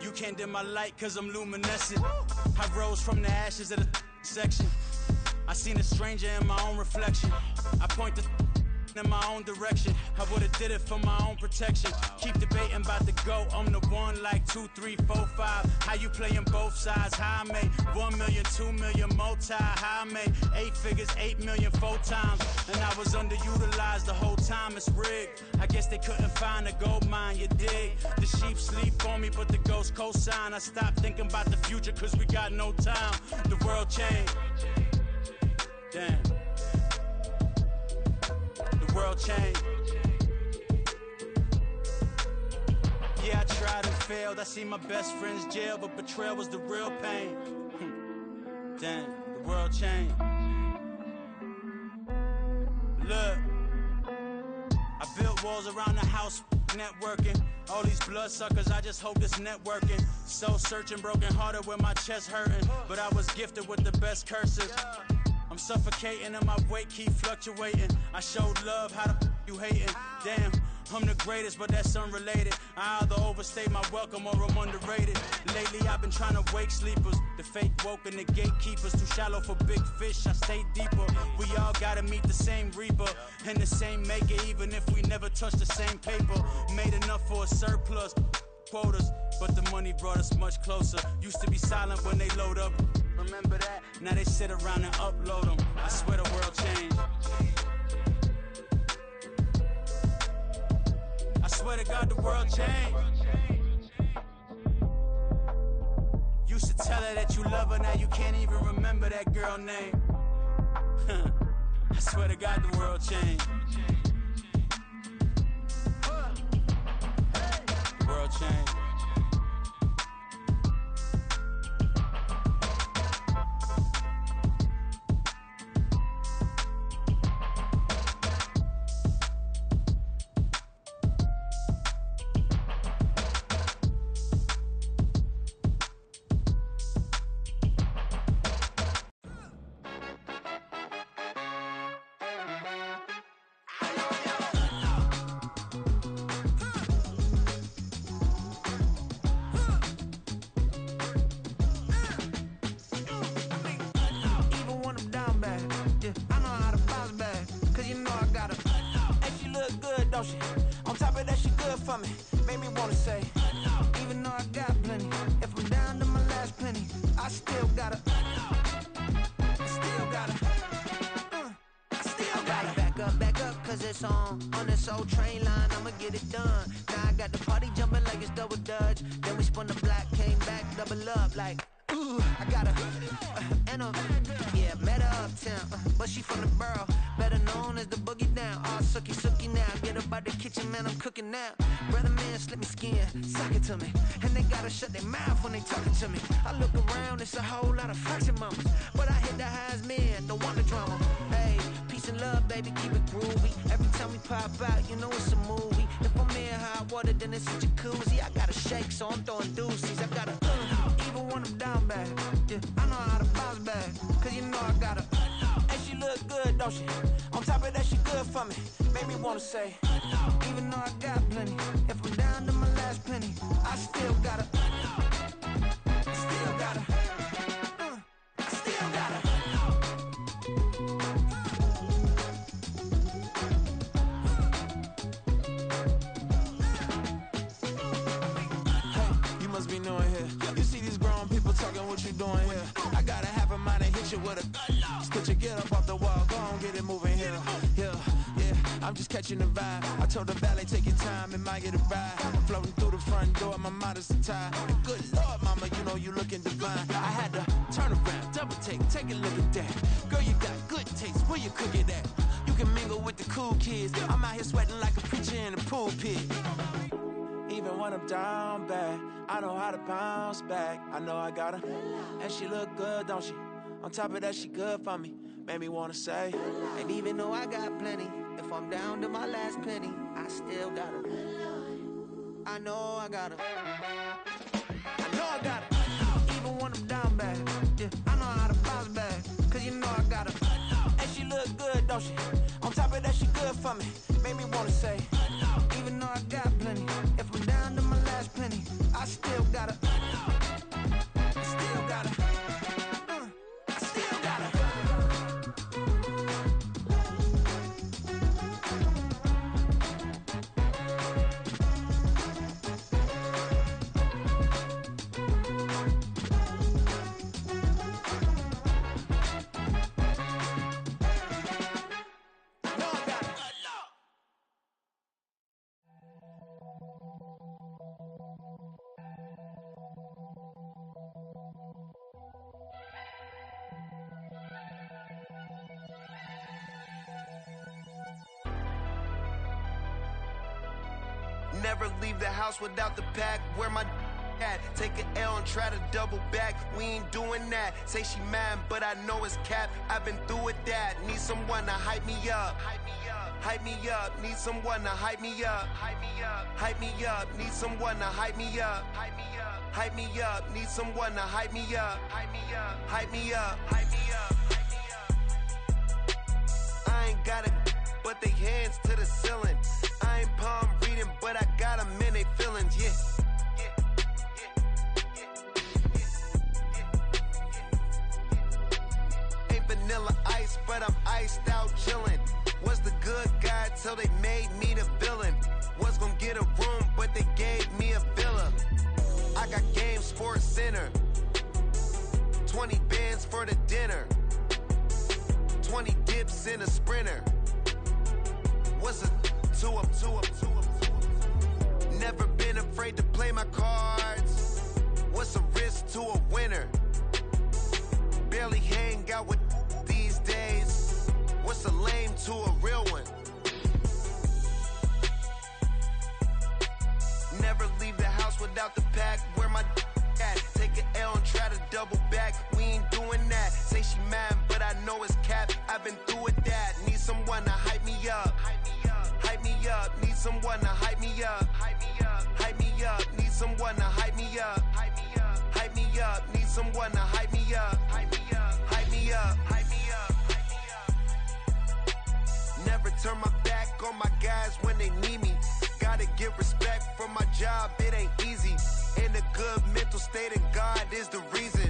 You can't dim my light, cause I'm luminescent. I rose from the ashes of the section. I seen a stranger in my own reflection. I point the in my own direction. I would've did it for my own protection. Keep debating about the GOAT. I'm the one like 2, 3, 4, 5. How you playing both sides? How I made 1 million, 2 million, multi. How I made 8 figures, 8 million, 4 times. And I was underutilized the whole time. It's rigged. I guess they couldn't find a gold mine, you dig? The sheep sleep on me, but the ghost co-sign. I stopped thinking about the future, cause we got no time. The world changed. Damn. The world changed. Yeah, I tried and failed. I see my best friends jail, but betrayal was the real pain. Damn, the world changed. Look, I built walls around the house, networking. All these bloodsuckers, I just hope this networking. Soul searching, broken hearted with my chest hurting. But I was gifted with the best curses. I'm suffocating and my weight keep fluctuating. I showed love, how the you hating? Damn, I'm the greatest, but that's unrelated. I either overstay my welcome or I'm underrated. Lately I've been trying to wake sleepers. The fake woke and the gatekeepers. Too shallow for big fish, I stay deeper. We all gotta meet the same reaper and the same maker, even if we never touch the same paper. Made enough for a surplus quotas, but the money brought us much closer. Used to be silent when they load up. Remember that? Now they sit around and upload them. I swear the world changed. I swear to God the world changed. Used to tell her that you love her, now you can't even remember that girl name. I swear to God the world changed. The world changed. Shut their mouth when they talking to me. I look around, it's a whole lot of fraction mamas, but I hit the highest men, don't want the drama. Hey, peace and love, baby, keep it groovy. Every time we pop out, you know it's a movie. If I'm in hot water, then it's a jacuzzi. I gotta shake, so I'm throwing deuces. I gotta even when I'm down bad. Yeah, I know how to bounce back, cause you know I gotta and she look good, don't she? On top of that, she good for me. Made me wanna say, even though I got plenty, if I'm down to my last penny, I still gotta catching the vibe. I told the valet, take your time, it might get a ride. Floating through the front door, my mind is tied. Good Lord, mama, you know you looking divine. I had to turn around, double take a look at that. Girl, you got good taste, where you cook it at? You can mingle with the cool kids. I'm out here sweating like a preacher in a pulpit. Even when I'm down bad, I know how to bounce back. I know I got her, and she look good, don't she? On top of that, she good for me. Made me wanna say, and even though I got plenty, if I'm down to my last penny, I still gotta I know I gotta. Even when I'm down bad, yeah, I know how to bounce back. Cause you know I gotta. And she look good, don't she? On top of that, she good for me. Made me wanna say, even though I got plenty, if I'm down to my last penny, I still gotta. Never leave the house without the pack. Where my at? Take an L and try to double back. We ain't doing that. Say she mad, but I know it's cap. I've been through with that. Need someone to hype me up. Hype me up. Need someone to hype me up. Hype me up. Need someone to hype me up. Hype me up. Need someone to hype me up. Hype me up. I ain't got it, but they hands to the ceiling. I ain't palm reading, but I got them in they feelings, yeah. Ain't vanilla ice, but I'm iced out chillin'. Was the good guy till they made me the villain. Was gonna get a room, but they gave me a villa. I got Game Sports Center. 20 bands for the dinner. 20 dips in a Sprinter. What's a two up. Never been afraid to play my cards. What's a risk to a winner? Barely hang out with these days. What's a lame to a real one? Never leave the house without the pack. Where my at? Take an L and try to double back. We ain't doing that. Say she mad, but I know it's cap. I've been through with that. Need someone to hype me up. Hype me up. Need someone to hype me up. Hype me up. Need someone to hype me up. Hype me up. Need someone to hype me up. Hype me up. Never turn my back on my guys when they need me. Gotta get respect for my job, it ain't easy. In a good mental state and God is the reason.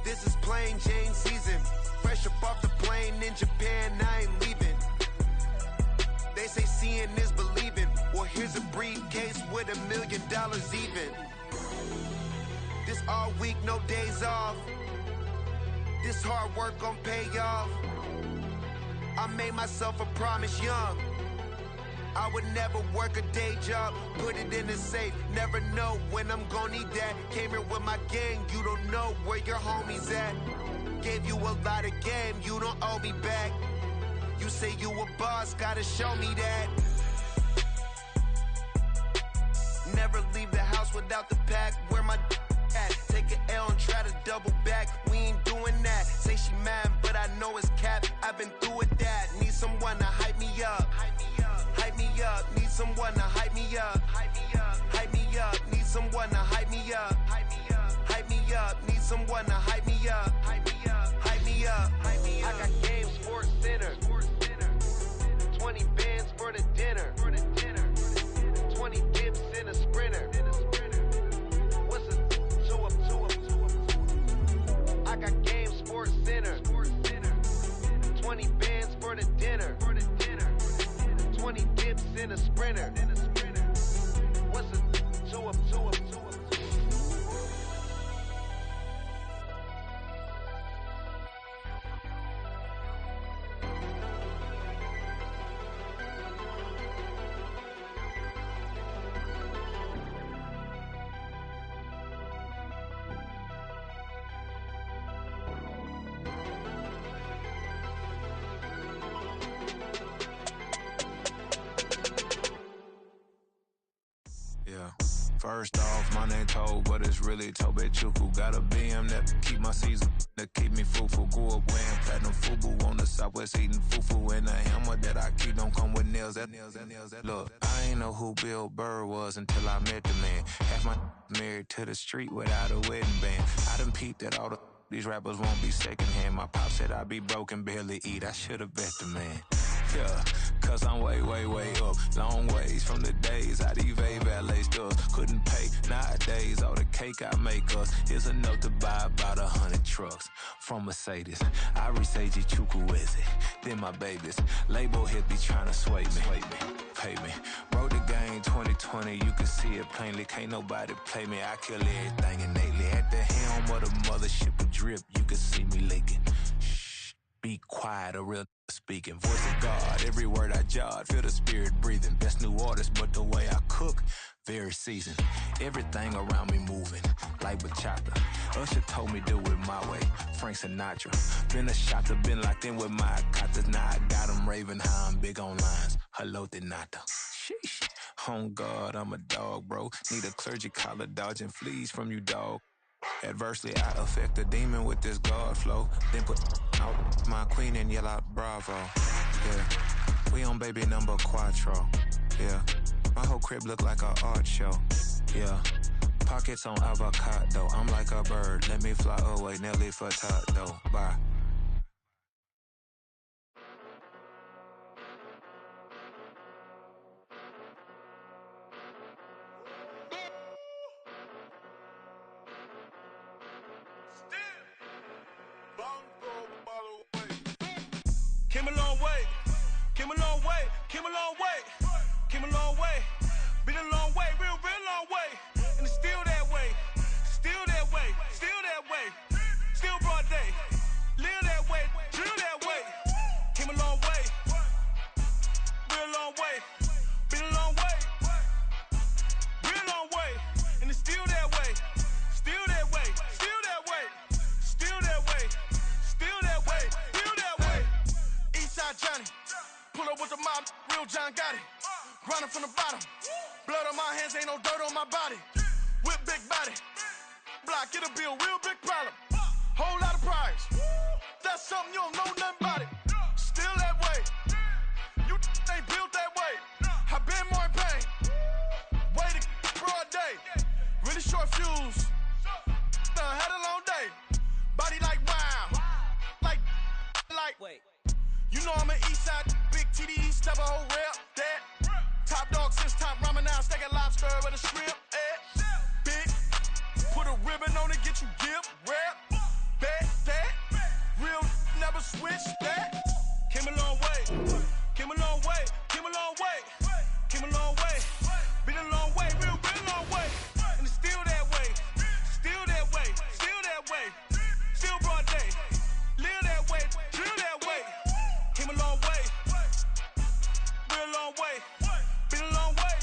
This is plain Jane season. Fresh up off the plane in Japan, I ain't leaving. They say seeing is believing. Well, here's a briefcase with $1 million even. This all week, no days off. This hard work gon' pay off. I made myself a promise young. I would never work a day job, put it in the safe. Never know when I'm gon' need that. Came here with my gang, you don't know where your homies at. Gave you a lot of game, you don't owe me back. You say you a boss, gotta show me that. Never leave the house without the pack. Where my at? Take an L and try to double back. We ain't doing that. Say she mad, but I know it's cap. I've been through with that. Need someone to hype me up. Hype me up. Need someone to hype me up. Hype me up. Need someone to hype me up. Hype me up. Need someone to hype me up. Hype me up. I got Game Sports Center. 20 bands for the dinner. 20 dips in a Sprinter. What's a two up? I got Game Sports Center. 20 bands for the dinner. 20 dips in a Sprinter. What's a two up? First off, my name Toe, but it's really Tobe Chuku. Got a BM that keep my season, that keep me fruitful. Grew up wearing platinum FUBU on the Southwest eating fufu. And the hammer that I keep don't come with nails. Look, I ain't know who Bill Burr was until I met the man. Half my married to the street without a wedding band. I done peeped at all these rappers won't be secondhand. My pop said I'd be broke and barely eat. I should've bet the man. Yeah, cause I'm way, way, way up. Long ways from the days I eBay valet stuff. Couldn't pay nowadays. All the cake I make us is enough to buy about 100 trucks from Mercedes. I resage Chukwueze, then my babies. Label hit be trying to sway me. Pay me. Wrote the game 2020, you can see it plainly. Can't nobody play me. I kill everything innately. At the helm of the mothership of drip, you can see me leaking. Shh, be quiet, a real speaking. Voice of God, every word I jot, feel the spirit breathing. Best new artist, but the way I cook, very seasoned. Everything around me moving, like bachata. Usher told me do it my way, Frank Sinatra. Been a shotter, been locked in with my katas. Now I got them raving how I'm big on lines. Hello, Denata. Sheesh. On God, I'm a dog, bro. Need a clergy collar, dodging fleas from you, dog. Adversely, I affect the demon with this God flow. Then put out my queen and yell out bravo. Yeah, we on baby number quattro. Yeah, my whole crib look like a art show. Yeah, pockets on avocado. I'm like a bird, let me fly away. Nelly Furtado. Bye. Came a long way, came a long way, came a long way, came a long way, been a long way, real long way, and it's still that way, still that way, still that way, still broad day, live that way, drill that way, came a long way, real long way, been a long way, real long way, and it's still that way, still that way, still that way, still that way, still that way, still that way. Eastside Johnny, pull up with the mob, real John Gotti. Grinding from the bottom, blood on my hands, ain't no dirt on my body. Whip big body, block, it'll be a real big problem. Whole lot of priors, that's something you don't know nothing about it. Still that way, you ain't built that way. I been more in pain, way to broad day. Really short fuse, had a long day. Body like wow, like. Wait. You know I'm an Eastside, big TDE, step a whole rep, that. Top dog since top ramen now, steak and lobster with a shrimp, Big, put a ribbon on it, get you gift, rep, bet, that. Real, never switch, that. Came a long way, came a long way, came a long way, came a long way. Been a long way, real long way. And it's still that way, still that way, still that way. Still broad day, live that way, drill that way. Came a long way, real long way, been a long way,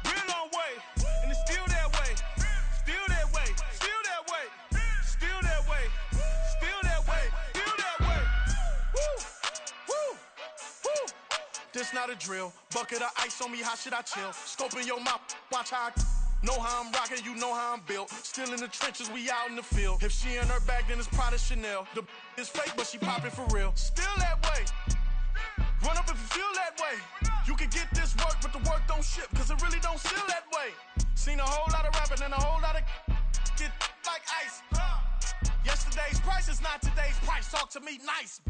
real long way, and it's still that way, still that way, still that way, still that way, still that way, still that way. Woo, woo, woo. This not a drill, bucket of ice on me, how should I chill? Scoping your mouth, watch how I know how I'm rocking, you know how I'm built. Still in the trenches, we out in the field. If she in her bag, then it's Prada Chanel. The is fake, but she popping for real. Still that way. Run up if you feel that way. You can get this work, but the work don't ship, cause it really don't feel that way. Seen a whole lot of rapping and a whole lot of get like ice. Yesterday's price is not today's price. Talk to me nice.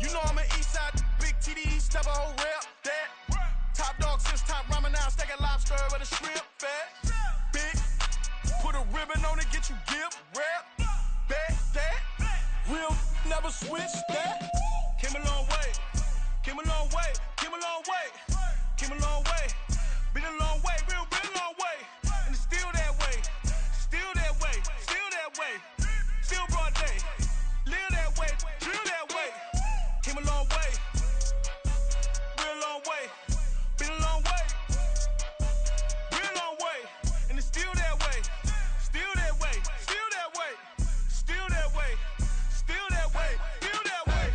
You know I'm an Eastside, big TDE, step a whole rep, that. Top dog since top ramen now, steak and lobster with a shrimp, fat. Big, put a ribbon on it, get you gift, rep, bet, that. Real, never switch, that. Came a long way, came a long way, came a long way, came a long way. Been a long way, real long way. And it's still that way, still that way, still that way. Still broad day, live that way, drill that way. Came a long way, real long way. Been a long way, real long way, and it's still that way, still that way, still that way, still that way, still that way, still that way.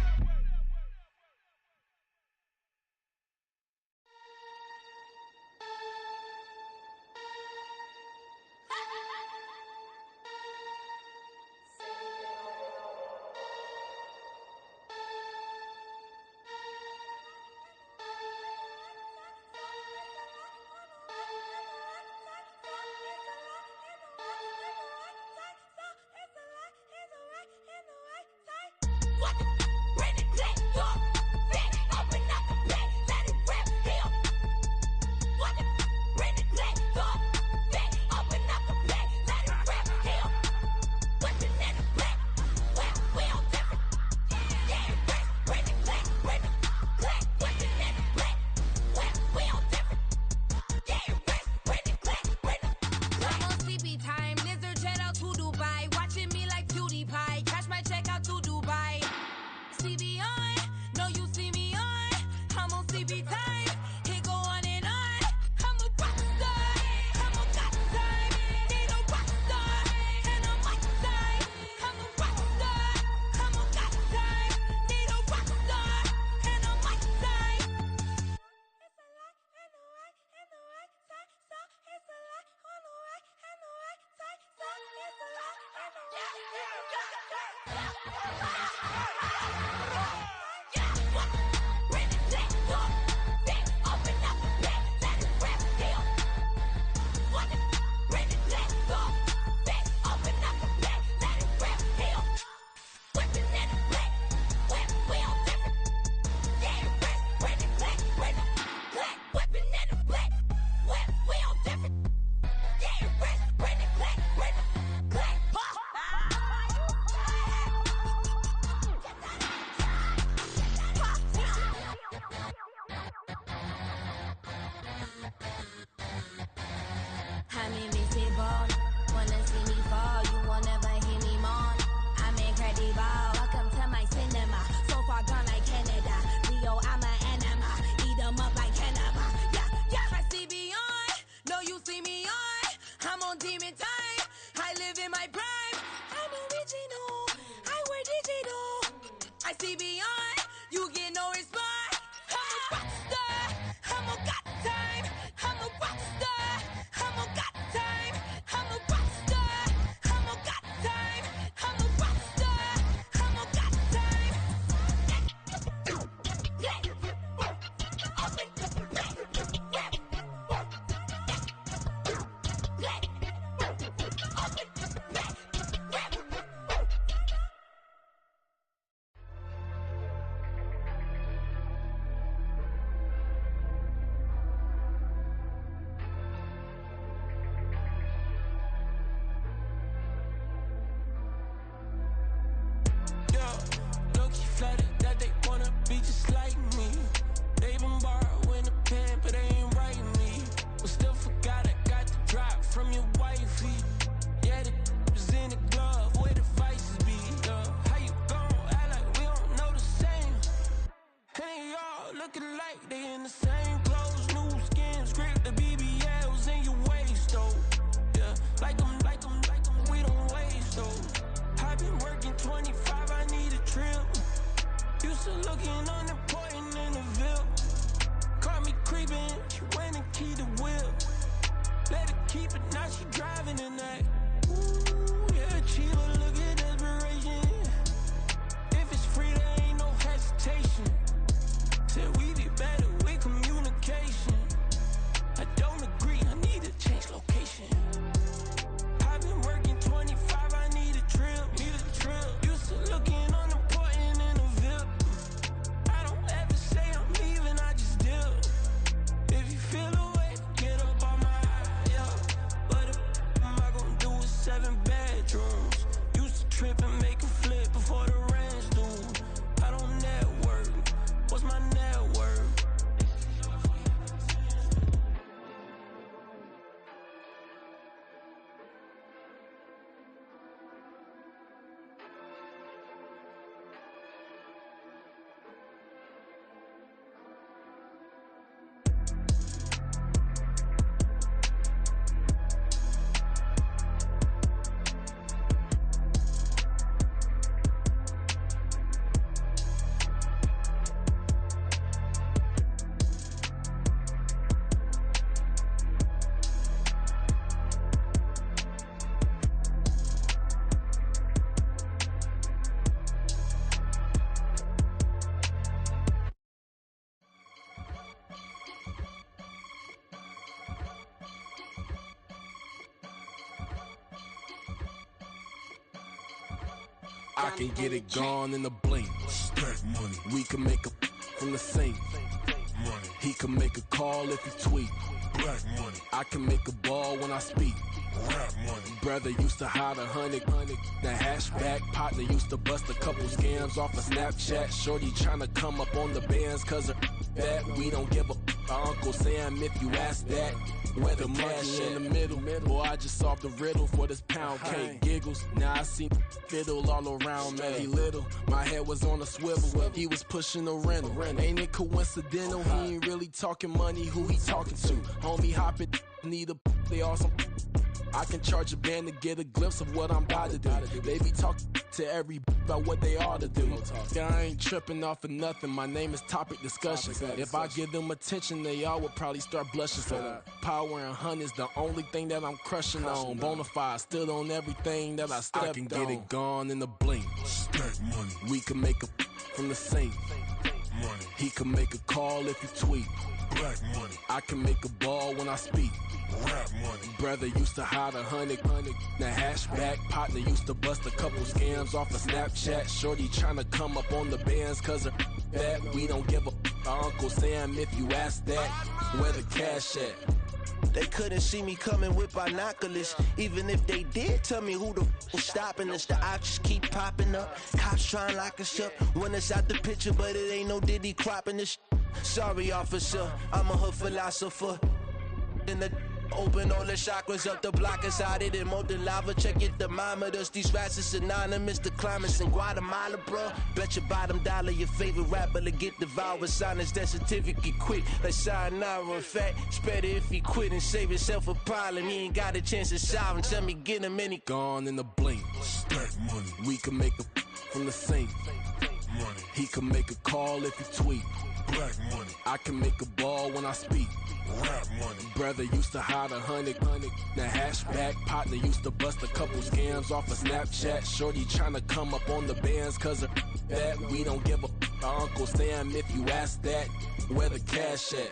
on demon time. I live in my prime. I'm original. I wear digital. I see beyond. You get no response. I'm a rock star. I'm a got time. I'm a rock star. I'm a got time. I'm a rock star. I'm a got time. I'm a rock star. I'm a got time. Flooded that they wanna be just like me. They been borrowing a pen, but they ain't writing me. But still forgot I got the drop from your wifey. Yeah, the was in the glove where the vices be. How you gon' act like we don't know the same? Hey, y'all looking like they in the same clothes, new skins, grip the BBLs in your waist, though. Yeah, like them, we don't waste, though. I been working 25, I need a trip. Used to looking unimportant in the Ville. Caught me creeping, she went and keyed the wheel. Let her keep it, now she driving in that. Ooh, yeah, Chiva, look at desperation. If it's free, there ain't no hesitation. Said we be better with communication. I don't agree, I need to change location. I've been working 25, I need a trip. Used to looking unimportant in the Ville. I don't ever say I'm leaving, I just deal. If you feel away, get up on my eye, yeah. What am I gonna do with 7 bedrooms? Used to trip and make a flip before the rent's due. I don't network, what's my net worth? I can get it gone in a blink. Stack money. We can make a from the sink. Money. He can make a call if he tweet. Black money. I can make a ball when I speak. Rap money. Brother used to hide 100. The hashback partner used to bust a couple scams off of Snapchat. Shorty tryna come up on the bands cause of that. We don't give a Uncle Sam if you ask that. Where the monkey in the middle. Boy, I just solved the riddle for this pound cake. Giggles, now I see fiddle all around me. He little, my head was on a swivel. He was pushing a rental. Ain't it coincidental? He ain't really talking money, who he talking to? Homie hopping, need a they awesome. I can charge a band to get a glimpse of what I'm about to do. They be talking to every about what they ought to do. Yeah, I ain't tripping off of nothing. My name is Topic Discussion. If I give them attention, they all would probably start blushing. So power and hunt is the only thing that I'm crushing on. Bonafide, still on everything that I stepped on. I can get it gone in a blink. Stack money. We can make a from the sink. Money. He can make a call if you tweet. Black money. I can make a ball when I speak. Rap money. Brother used to hide 100. The hashback partner used to bust a couple scams off of Snapchat. Shorty tryna come up on the bands cause of that. We don't give a Uncle Sam if you ask that. Where the cash at? They couldn't see me coming with binoculars. Even if they did, tell me who the was stopping us. The options keep popping up. Cops trying to lock us up. When it's out the picture, but it ain't no Diddy cropping this. Sorry, officer, I'm a hood philosopher. In the Open all the chakras up the block inside it and molten lava. Check your thermometers. These rats is synonymous to climates in Guatemala, bro. Bet your bottom dollar your favorite rapper to get devoured. Sign his death certificate quick. Like sayonara. In fact, it's better if he quit and save himself a problem. He ain't got a chance to solve him. Tell me, get him any. Gone in the blink. Stack money. We can make a from the sink. Money. He can make a call if he tweet. Black money. I can make a ball when I speak. Rap money. Brother used to hide 100. The hashback partner used to bust a couple scams off of Snapchat. Shorty tryna come up on the bands cause of that. We don't give a Uncle Sam if you ask that. Where the cash at?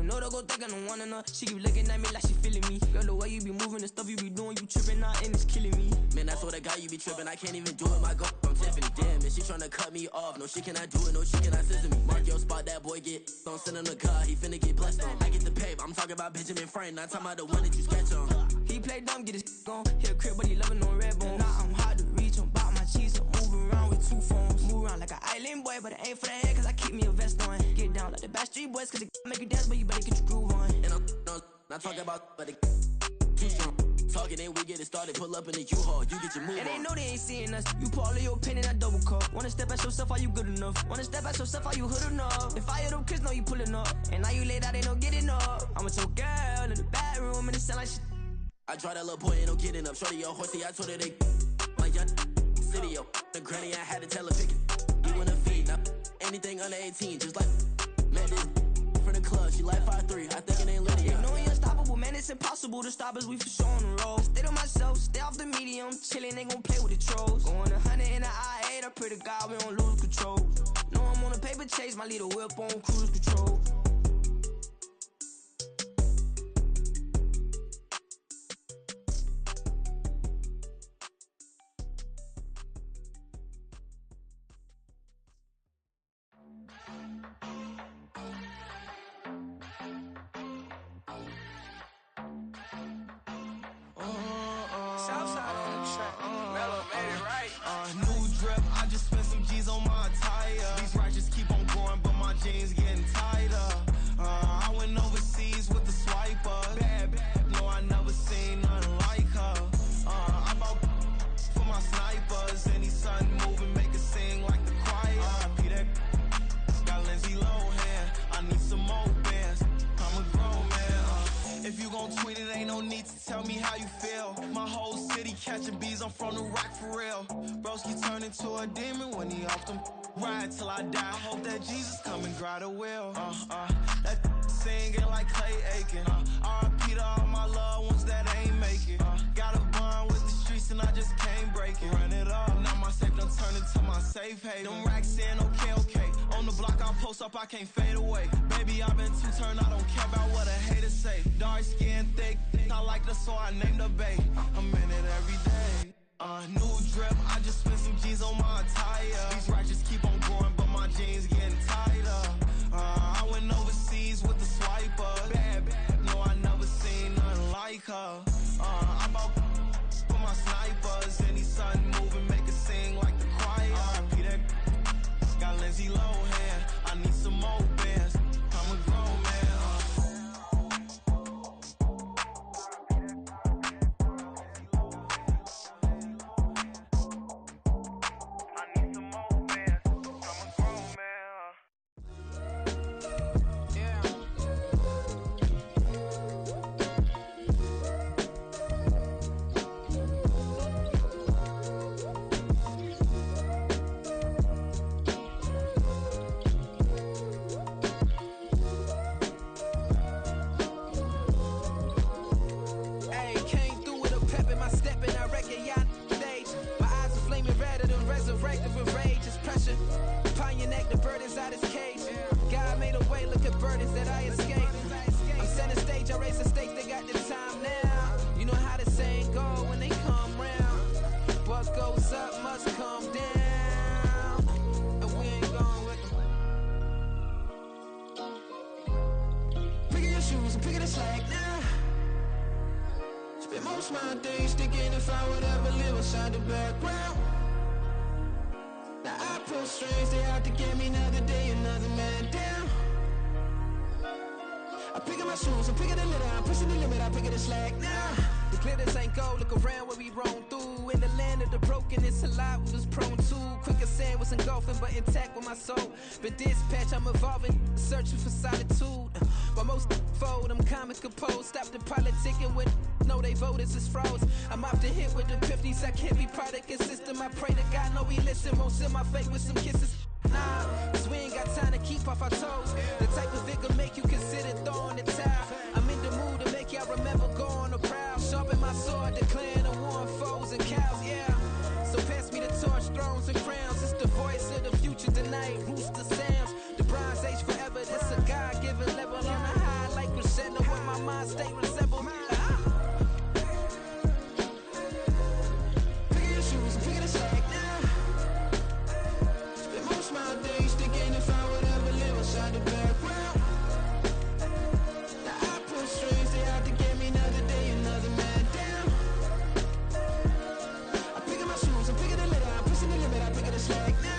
No, don't go thinking I don't wanna know. She keep looking at me like she feeling me. Girl, the way you be moving, the stuff you be doing, you tripping out and it's killing me. Man, that's what I got, you be tripping. I can't even do it, my go from Tiffany. Damn, and she tryna cut me off. No, she cannot do it, no, she cannot scissor me. Mark your spot, that boy get don't send him the car, he finna get blessed on. I get the pay, I'm talking about Benjamin Franklin, not talking about the one that you sketch on. He play dumb, get his on. Hit a crib, but he loving on red bone. Now I'm hard to reach, I'm about my cheese, I'm moving around with 2 phones. Move around like an island boy, but it ain't for the head, cause I keep me a vest on. Get down like the Backstreet Boys, cause it make you dance, but you better get your groove on. And I'm not talking about, but it too strong. Talking and we get it started, pull up in the U-Haul, you get your move and on. they know they ain't seeing us. You pull all of your opinion, I double cup. Wanna step at yourself, are you good enough? Wanna step at yourself, are you hood enough? If I hear them kids, know you pulling up. And now you laid out, they don't get enough. I'm with your girl in the bedroom, and it sound like shit. I tried that little boy, ain't no getting up. Shorty, your horsey, I told her they my young city, yo. The granny, I had to tell her pick it. You wanna feed, now anything under 18, just like man, this from the club, she like 5'3", I think it ain't Lydia. You know you're unstoppable, man, it's impossible to stop us, we for sure on the road. Stay to myself, stay off the medium, chillin', they gon' play with the trolls. Going 100 in the I-8, I pray to God we don't lose control. Know I'm on a paper chase, my little whip on cruise control. New drip, I just spent some G's on my attire. These righteous keep on going, but my jeans getting tighter. I went overseas with the swiper. Bad, no, I never seen nothing like her. I bought for my snipers. Any sun moving, make it sing like the choir. Peter got Lindsay Lohan. I need some more bands. I'm a grown man. If you gon' tweet it, ain't no need to tell me how you feel. My whole city catching bees, I'm from the rock for real. Broski turned into a demon when he off them. Ride till I die, hope that Jesus come and grab the wheel. That singing like Clay Aiken. R.I.P. to all my loved ones that ain't make it. Got a bond with the streets and I just can't break it. Run it up, now my safe done turned into my safe haven. Them racks in, okay. On the block I'll post up, I can't fade away. Baby, I've been too turned, I don't care about what a hater say. Dark skin, thick, I like the so I named the bae. I'm in it every day. New drip, I just spent some G's on my attire. These righteous keep on going, but my jeans getting tighter. I went overseas with the swiper. Bad, no, I never seen nothing like her. I bought for my snipers. Any sun moving, make it sing like the choir. Peter got Lindsay Lohan. I need some more bands. I'm a grown man. most my days thinking if I would ever live inside the background. Now I pull strings, they out to get me another day, another man down. I pick up my shoes, I'm picking the litter, I'm pushing the limit, I pick it a slack now. The glitters ain't gold, look around where we roam through. In the land of the broken, it's a lot we was prone to. Quicker sand was engulfing, but intact with my soul. Been dispatched, I'm evolving, searching for solitude. While most fold, I'm comic composed. Stop the politicking when know they voters is froze. I'm off the hit with the 50s, I can't be product and system. I pray to God, no he listen, won't send my fate with some kisses. Nah, cause we ain't got time to keep off our toes. The type of vigor make you consider throwing the towel. I'm in the mood to make y'all remember going to proud. Sharpen my sword, declaring the war on foes and cows, yeah. So pass me the torch, thrones and crowns. It's the voice of the future tonight, rooster sounds. The Bronze Age forever, this a God-given level. On a high like crescendo, where my mind state resemble. Pick your shoes and pick it a slack now. Spend most my days thinking if I would ever live inside the background. Now I pull strings, they out to get me another day, another man down. I pick up my shoes, I'm picking the litter, I'm pushing the limit, I pick it a slack now.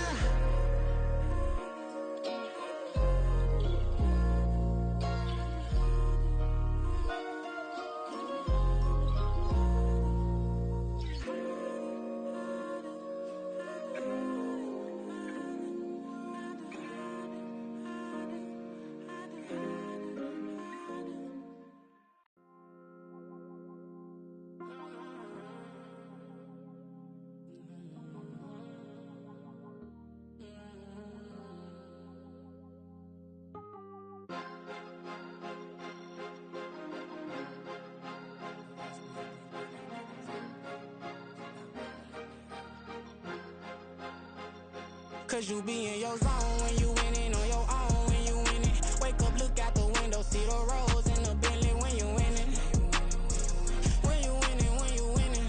Cause you be in your zone when you winning on your own when you winning. Wake up, look out the window, see the rose in the Bentley when you winning. When you winning, when you winning.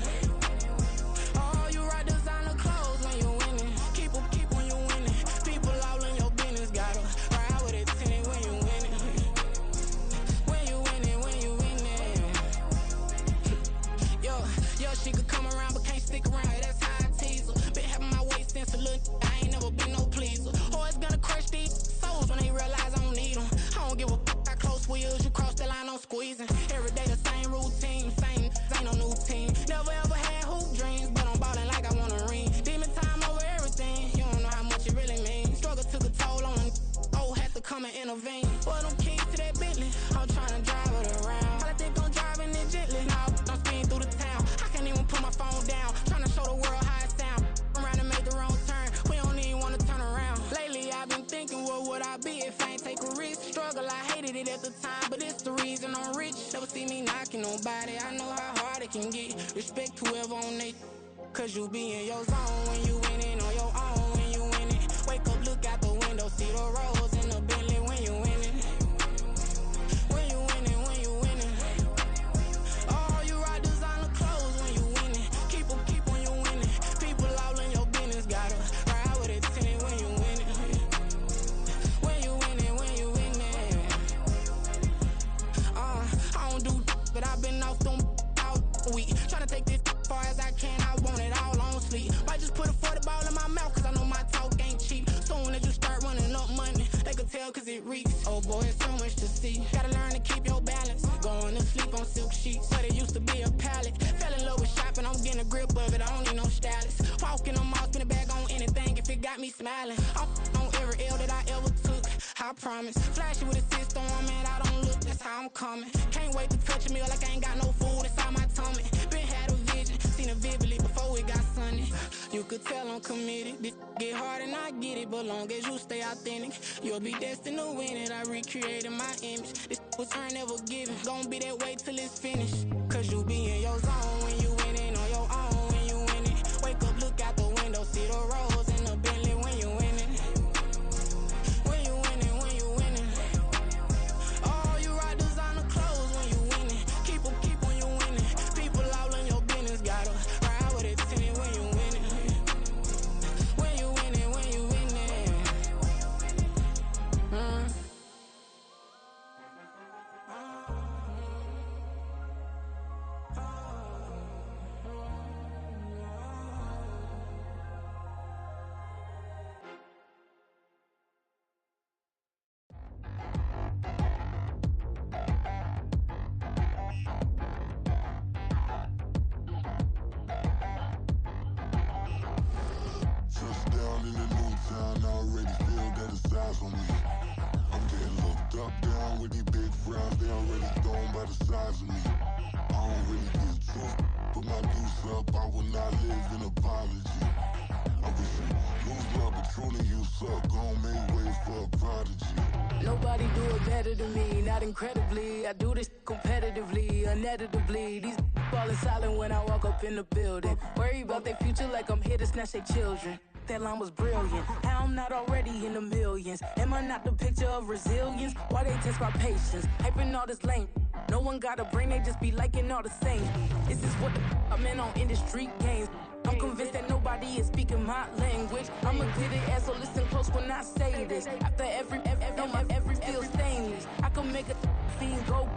Oh, you rock designer clothes when you winning. Keep when you winning. People all in your business, gotta ride with it tinted when you winning. When you winning, when you winning. Yo, she could come around but can't stick around. That's how I tease her. Been having my waist since a little. I ain't never been no pleaser. Always gonna crush these souls when they realize I don't need them. I don't give a f*** how close wheels. You cross the line, I'm squeezing. Every day the same routine, same, ain't no new team. Never ever had hoop dreams, but I'm ballin' like I want a ring. Demon time over everything, you don't know how much it really means. Struggle took a toll on them, had to come and intervene. Boy, them keys to that Bentley, I'm tryna drive it around. I think I'm driving it gently, now I'm speeding through the town. I can't even put my phone down, tryna show the world how it sound. Around and make the wrong turn, we don't even wanna turn around. Lately I've been thinking, what would I be if I ain't take a risk? Struggle, I hated it at the time, but it's the reason I'm rich. Never see me knocking nobody, I know how hard it can get. Respect whoever on they, cause you be in your zone when you winning on your own when you winning. Wake up, look out the window, see the rose in the Bentley when you winning. When you winning, when you winning. Oh, you rock designer clothes when you winning. Keep when you winning. People all in your business, gotta ride with it tinted when you winning. When you winning, when you winning. I don't do but I've been off them all week. Tryna take this far as I can, I want it all on sleep. Might just put a 40 ball in my mouth, cause I know my talk ain't cheap. Soon as you start running up money, they can tell cause it reeks. Oh boy, it's so much to see. Gotta learn to keep your balance. Going to sleep on silk sheets, but it used to be a pallet. Fell in love with shopping, I'm getting a grip of it, I don't need no stylist. Walking on mall, spin a bag on anything if it got me smiling. I'm on every L that I ever took, I promise. Flashy with a system on, man, I don't look, that's how I'm coming. Can't wait to touch a meal like I ain't got no food inside my tummy. Been had a vision, seen it vividly before it got sunny. You could tell I'm committed, this get hard and I get it, but long as you stay authentic, you'll be destined to win it. I recreated my image, this was earned, never given. Gonna be that way till it's finished, cause you be in your zone when you winning on your own when you winning. Wake up, look out the window, see the rose in the Bentley when you winning. When you winning, when you winning. Oh, you rock designer clothes when you winning. Keep when you winning. People all in your business, gotta ride with it tinted when you winning. When you winning, when you winning. eyes on me. I'm getting looked up, down with these big frowns. They already thrown by the size of me. I don't really get truth, put my deuce up. I will not live in apology. I wish you lose love, but truly you suck. Gon' make way for a prodigy. Nobody do it better than me, not incredibly. I do this competitively, uneditably. These falling silent when I walk up in the building. Worry about their future like I'm here to snatch their children. That line was brilliant. How I'm not already in the millions? Am I not the picture of resilience? Why they test my patience? Hyping all this lame. No one got a brain, they just be liking all the same. This is what the I'm in on industry games. I'm convinced that nobody is speaking my language. I'm a good ass, so listen close when I say this. After every feel stainless. I can make a fiend go.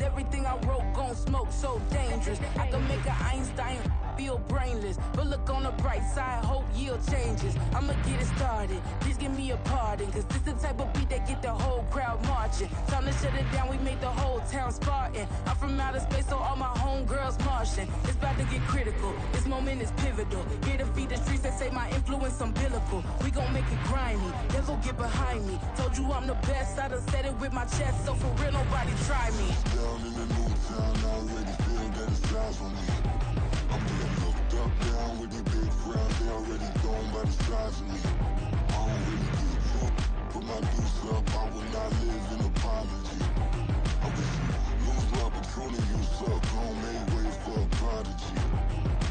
Everything I wrote gon' smoke, so dangerous. I can make an Einstein feel brainless. But look on the bright side, hope yield changes. I'ma get it started, please give me a pardon. Cause this the type of beat that get the whole crowd marching. Time to shut it down, we made the whole town Spartan. I'm from outer space, so all my homegirls Martian. It's about to get critical, this moment is pivotal. Here to feed the streets that say my influence umbilical. We gon' make it grimy, never get behind me. Told you I'm the best, I done said it with my chest. So for real, nobody try me. Down in the new town, I already feel that it's eyes on me. I'm getting looked up, down with these big frowns. They already thrown by the size of me. I don't really get truth, put my deuce up. I will not live in apology. I wish you lose love, but truly you suck. Gon' make way for a prodigy.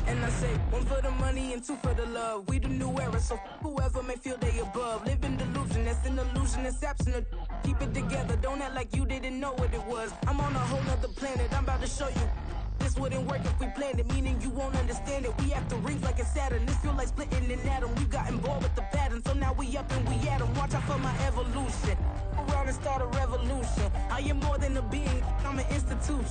And I say, one for the money and two for the love. We the new era, so whoever may feel they above. Live in delusion, that's an illusion, it's absent. Keep it together, don't act like you didn't know what it was. I'm on a whole nother planet, I'm about to show you. This wouldn't work if we planned it, meaning you won't understand it. We have to rings like it's Saturn, this feel like splitting an atom. We got involved with the pattern, so now we up and we at 'em. Watch out for my evolution. Around and start a revolution. I am more than a being, I'm an institution.